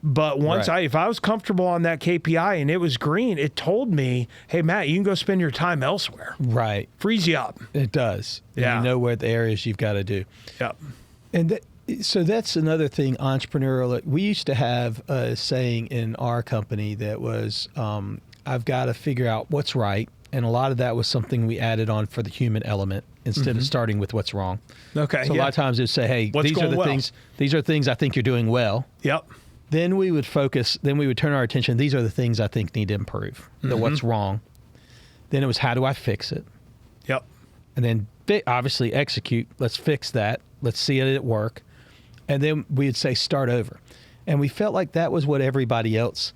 But once if I was comfortable on that KPI and it was green, it told me, hey, Matt, you can go spend your time elsewhere. Right. Frees you up. It does. Yeah. You know what the areas you've got to do. Yep. And so that's another thing, entrepreneurial. We used to have a saying in our company that was, I've got to figure out what's right. And a lot of that was something we added on for the human element instead of starting with what's wrong. Okay. So a lot of times it'd say, hey, these are things I think you're doing well. Yep. Then we would turn our attention, these are the things I think need to improve, the what's wrong. Then it was, how do I fix it? Yep. And then obviously execute, let's fix that, let's see it at work. And then we'd say start over. And we felt like that was what everybody else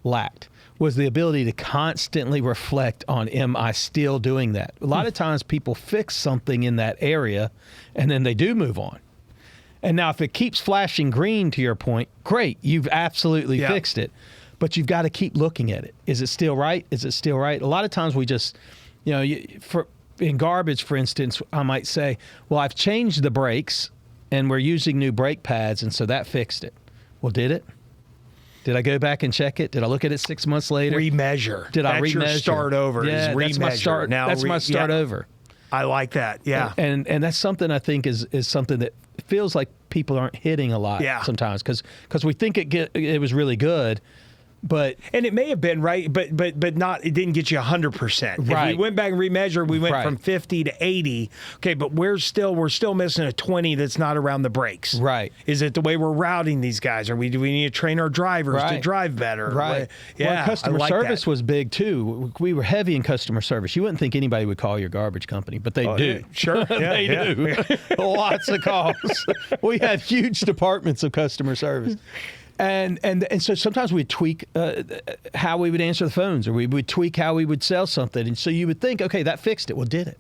lacked, was the ability to constantly reflect on, am I still doing that? A lot of times people fix something in that area and then they do move on. And now if it keeps flashing green, to your point, great, you've absolutely fixed it. But you've got to keep looking at it. Is it still right? Is it still right? A lot of times we just, in garbage, for instance, I might say, well, I've changed the brakes and we're using new brake pads, and so that fixed it. Well, did it? Did I go back and check it? Did I look at it 6 months later? Remeasure. Did I remeasure? Your start over. Yeah, is remeasure. That's my start over. I like that. Yeah. And that's something I think is something that feels like people aren't hitting a lot sometimes because we think it was really good, And it may have been right, but not. It didn't get you 100%. Right. If we went back and remeasured, we went Right. from 50 to 80. Okay, but we're still missing a 20 that's not around the brakes. Right. Is it the way we're routing these guys? Do we need to train our drivers to Right. drive better? Right. Yeah. Well, customer I like service that. was big too. We were heavy in customer service. You wouldn't think anybody would call your garbage company, but they do. Yeah, sure. Yeah, They yeah. do. Lots of calls. We had huge departments of customer service. And so sometimes we'd tweak how we would answer the phones, or we would tweak how we would sell something. And so you would think, okay, that fixed it. Well, did it?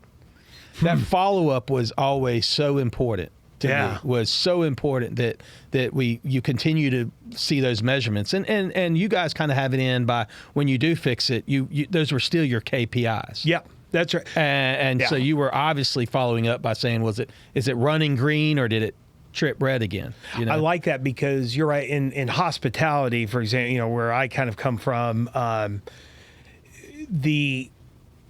That follow-up was always so important to me. Was so important that you continue to see those measurements. And you guys kind of have it in by when you do fix it, you those were still your KPIs. Yep. That's right. And so you were obviously following up by saying, is it running green or did it trip red again? You know? I like that because you're right. In hospitality, for example, where I kind of come from,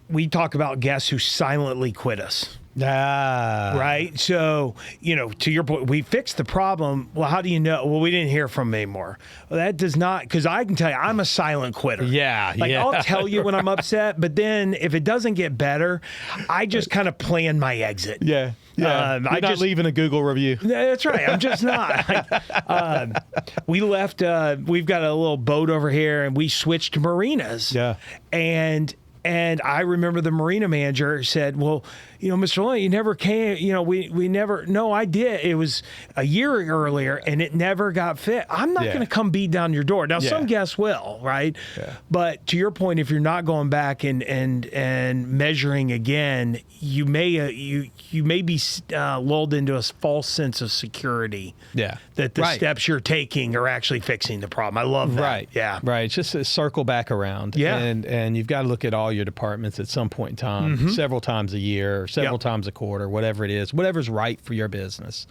we talk about guests who silently quit us. Right. So, to your point, we fixed the problem. Well, how do you know? Well, we didn't hear from them anymore. Well, that does not, because I can tell you, I'm a silent quitter. Yeah. I'll tell you when I'm upset, but then if it doesn't get better, I just kind of plan my exit. Yeah. Yeah. You're not leaving a Google review. That's right. I'm just not. We left, we've got a little boat over here and we switched to marinas. Yeah. And I remember the marina manager said, well, Mr. Loney, you never came, we never, no, I did. It was a year earlier and it never got fit. I'm not going to come beat down your door. Now, some guests will, right? Yeah. But to your point, if you're not going back and measuring again, you may be lulled into a false sense of security. Yeah. That the steps you're taking are actually fixing the problem. I love that. Right. Yeah. Right. It's just a circle back around. Yeah. And you've got to look at all your departments at some point in time, several times a year, or several times a quarter, whatever it is, whatever's right for your business.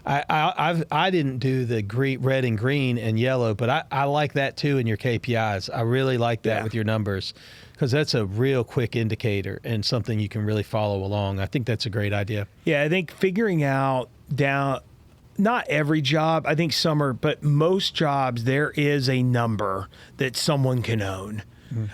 I didn't do the red and green and yellow, but I like that too in your KPIs. I really like that with your numbers, because that's a real quick indicator and something you can really follow along. I think that's a great idea. Yeah, I think figuring out not every job, I think some are, but most jobs, there is a number that someone can own.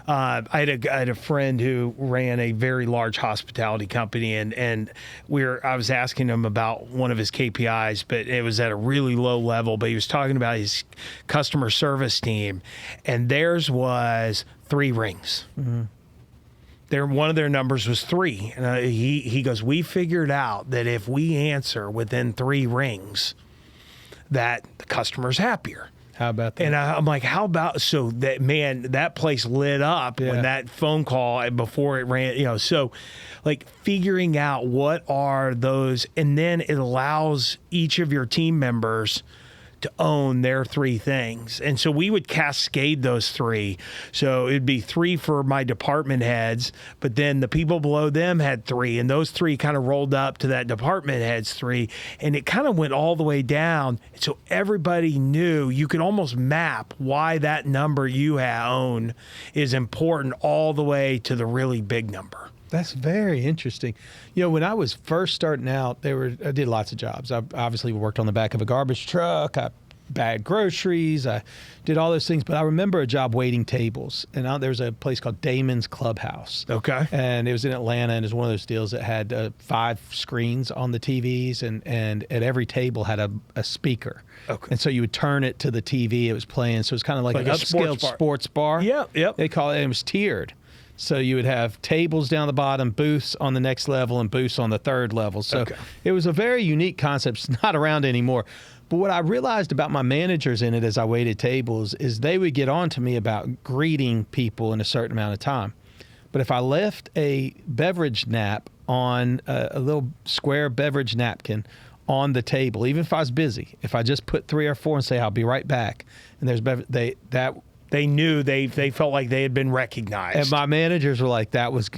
I had a friend who ran a very large hospitality company, and I was asking him about one of his KPIs, but it was at a really low level. But he was talking about his customer service team, and theirs was 3 rings. One of their numbers was 3, and he goes, we figured out that if we answer within 3 rings, that the customer's happier. How about that? And I'm like, how about, so that, man, that place lit up when that phone call before it ran, so like figuring out what are those, and then it allows each of your team members to own their 3 things. And so we would cascade those 3. So it'd be 3 for my department heads, but then the people below them had 3, and those 3 kind of rolled up to that department head's 3, and it kind of went all the way down. So everybody knew, you could almost map why that number you own is important all the way to the really big number. That's very interesting. When I was first starting out, I did lots of jobs. I obviously worked on the back of a garbage truck. I bagged groceries. I did all those things. But I remember a job waiting tables. And there was a place called Damon's Clubhouse. Okay. And it was in Atlanta, and it was one of those deals that had 5 screens on the TVs, and at every table had a speaker. Okay. And so you would turn it to the TV. It was playing. So it was kind of like an upscale sports bar. Yep. They call it. And it was tiered. So you would have tables down the bottom, booths on the next level, and booths on the third level. So it was a very unique concept. It's not around anymore. But what I realized about my managers in it as I waited tables is they would get on to me about greeting people in a certain amount of time. But if I left a beverage nap on a little square beverage napkin on the table, even if I was busy, if I just put 3 or 4 and say, I'll be right back, and there's they knew, they felt like they had been recognized. And my managers were like, that was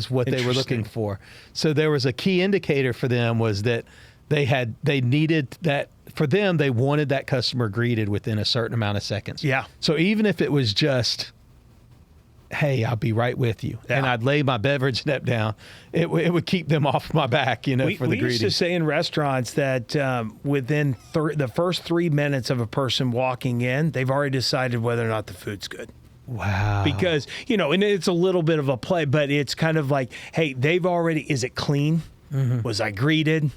what they were looking for. So there was a key indicator for them, was that they needed that. For them, they wanted that customer greeted within a certain amount of seconds. Yeah. So even if it was just hey, I'll be right with you. And I'd lay my beverage net down. It would keep them off my back, for the greeting. We used to say in restaurants that within the first 3 minutes of a person walking in, they've already decided whether or not the food's good. Wow. Because, and it's a little bit of a play, but it's kind of like, hey, is it clean? Was I greeted?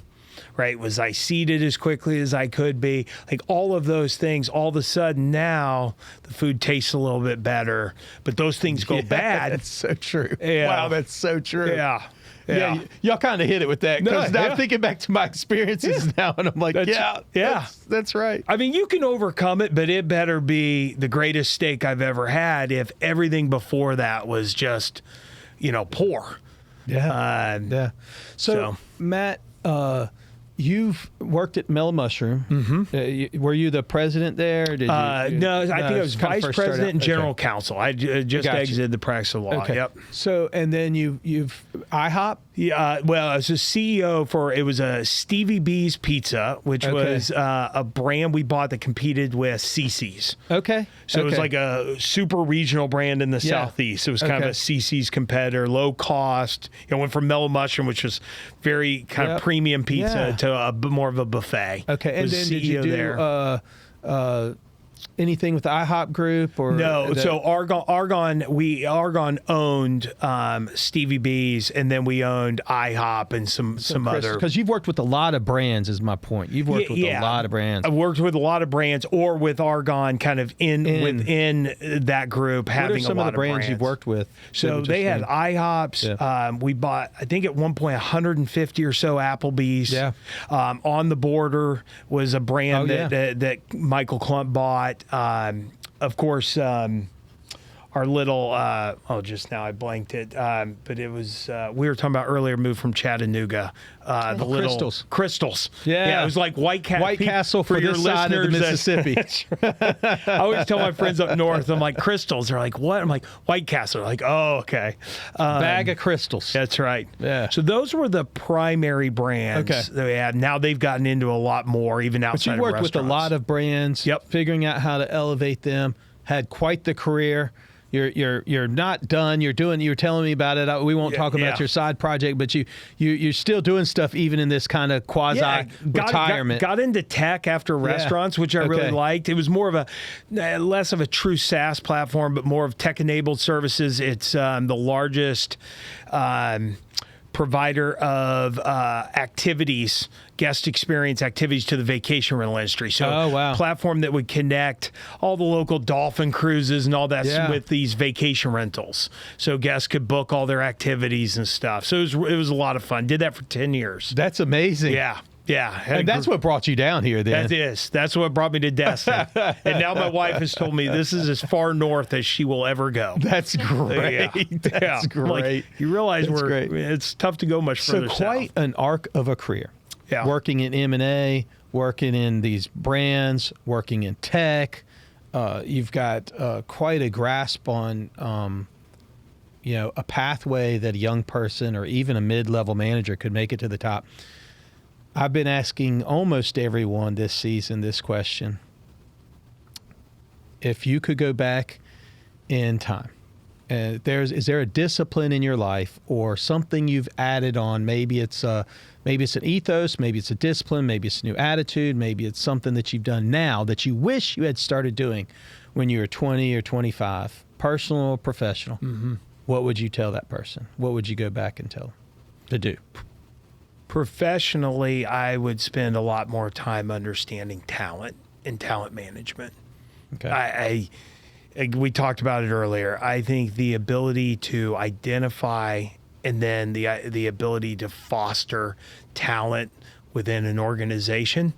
Right? Was I seated as quickly as I could be? Like all of those things, all of a sudden now the food tastes a little bit better, but those things go bad. That's so true. Yeah. Wow, that's so true. Yeah. Yeah, y'all kind of hit it with that. Because now I'm thinking back to my experiences now, and I'm like, that's right. I mean, you can overcome it, but it better be the greatest steak I've ever had if everything before that was just, poor. Yeah. So, Matt, you've worked at Mellow Mushroom. Mm-hmm. Were you the president there? No, I think I was vice president and general counsel. I just exited the practice of law. Okay. Yep. So, and then you've IHOP? Yeah, well, I was a CEO it was a Stevie B's Pizza, which was a brand we bought that competed with CC's. Okay. So it was like a super regional brand in the Southeast. It was kind of a CC's competitor, low cost. Went from Mellow Mushroom, which was very kind of premium pizza, to more of a buffet. Okay, and then did you do anything with the IHOP group or no? So Argonne owned Stevie B's, and then we owned IHOP and some other. Because you've worked with a lot of brands, is my point. You've worked with a lot of brands. I've worked with a lot of brands, or with Argonne, kind of within that group, having some a lot of the brands you've worked with. So they had IHOPs. Yeah. We bought, I think at one point, 150 or so Applebee's. Yeah. On the Border was a brand that Michael Klump bought. Of course, our little, just now I blanked it, but it was, we were talking about earlier, moved from Chattanooga, the little Crystals. Yeah. It was like White Castle for your side of the Mississippi. I always tell my friends up north, I'm like, Crystals. They're like, what? I'm like, White Castle. They're like, oh, okay. Bag of Crystals. That's right. Yeah. So those were the primary brands that we had. Now they've gotten into a lot more, even outside of restaurants. But you worked with a lot of brands, figuring out how to elevate them, had quite the career. You're not done. You're telling me about it. We won't talk about your side project, but you're still doing stuff even in this kind of quasi retirement. Got into tech after restaurants, which I really liked. It was more of less of a true SaaS platform, but more of tech-enabled services. It's the largest provider of guest experience activities to the vacation rental industry. So platform that would connect all the local dolphin cruises and all that with these vacation rentals. So guests could book all their activities and stuff. So it was a lot of fun. Did that for 10 years. That's amazing. Yeah. Yeah. And that's what brought you down here then. That's what brought me to Destin. And now my wife has told me this is as far north as she will ever go. That's great. That's great. Like, you realize it's tough to go much further south. So quite an arc of a career. Yeah. Working in M&A, working in these brands, working in tech. You've got quite a grasp on a pathway that a young person or even a mid-level manager could make it to the top. I've been asking almost everyone this season this question. If you could go back in time, is there a discipline in your life or something you've added on? Maybe it's an ethos, maybe it's a discipline, maybe it's a new attitude, maybe it's something that you've done now that you wish you had started doing when you were 20 or 25, personal or professional. Mm-hmm. What would you tell that person? What would you go back and tell them to do? Professionally, I would spend a lot more time understanding talent and talent management. Okay. We talked about it earlier. I think the ability to identify and then the ability to foster talent within an organization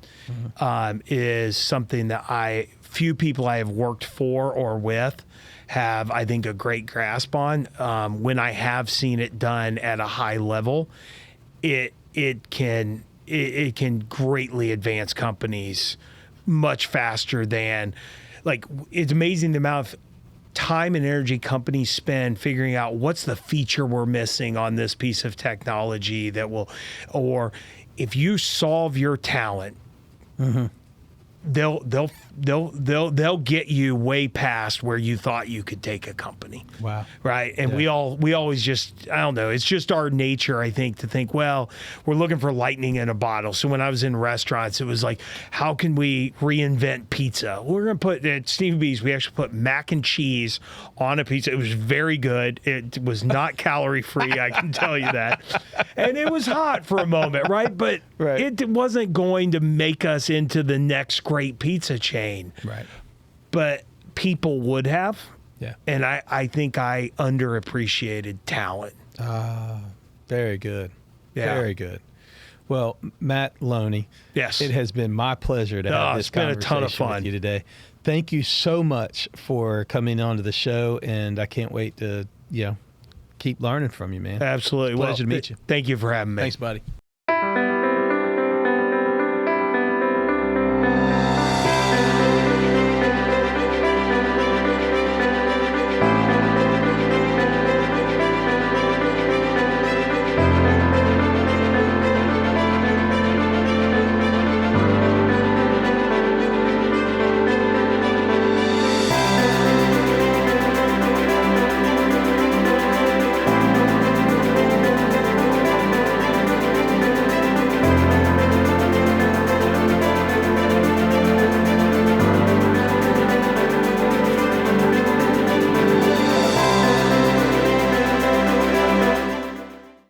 is something that few people I have worked for or with have, I think, a great grasp on. When I have seen it done at a high level, it can greatly advance companies much faster than, it's amazing the amount of time and energy companies spend figuring out what's the feature we're missing on this piece of technology or if you solve your talent, they'll they'll get you way past where you thought you could take a company. Wow. Right. And we always just, I don't know, it's just our nature, I think, to think, well, we're looking for lightning in a bottle. So when I was in restaurants, it was like, how can we reinvent pizza? We're going to put at Stevie B's, we actually put mac and cheese on a pizza. It was very good. It was not calorie free, I can tell you that. And it was hot for a moment, right? But it wasn't going to make us into the next great pizza chain. Right. But people would have. Yeah. And I think I underappreciated talent. Very good. Yeah. Very good. Well, Matt Loney. Yes. It has been my pleasure to have this it's been a ton of conversation fun with you today. Thank you so much for coming onto the show, and I can't wait to, keep learning from you, man. Absolutely. Pleasure to meet you. Thank you for having me. Thanks, buddy.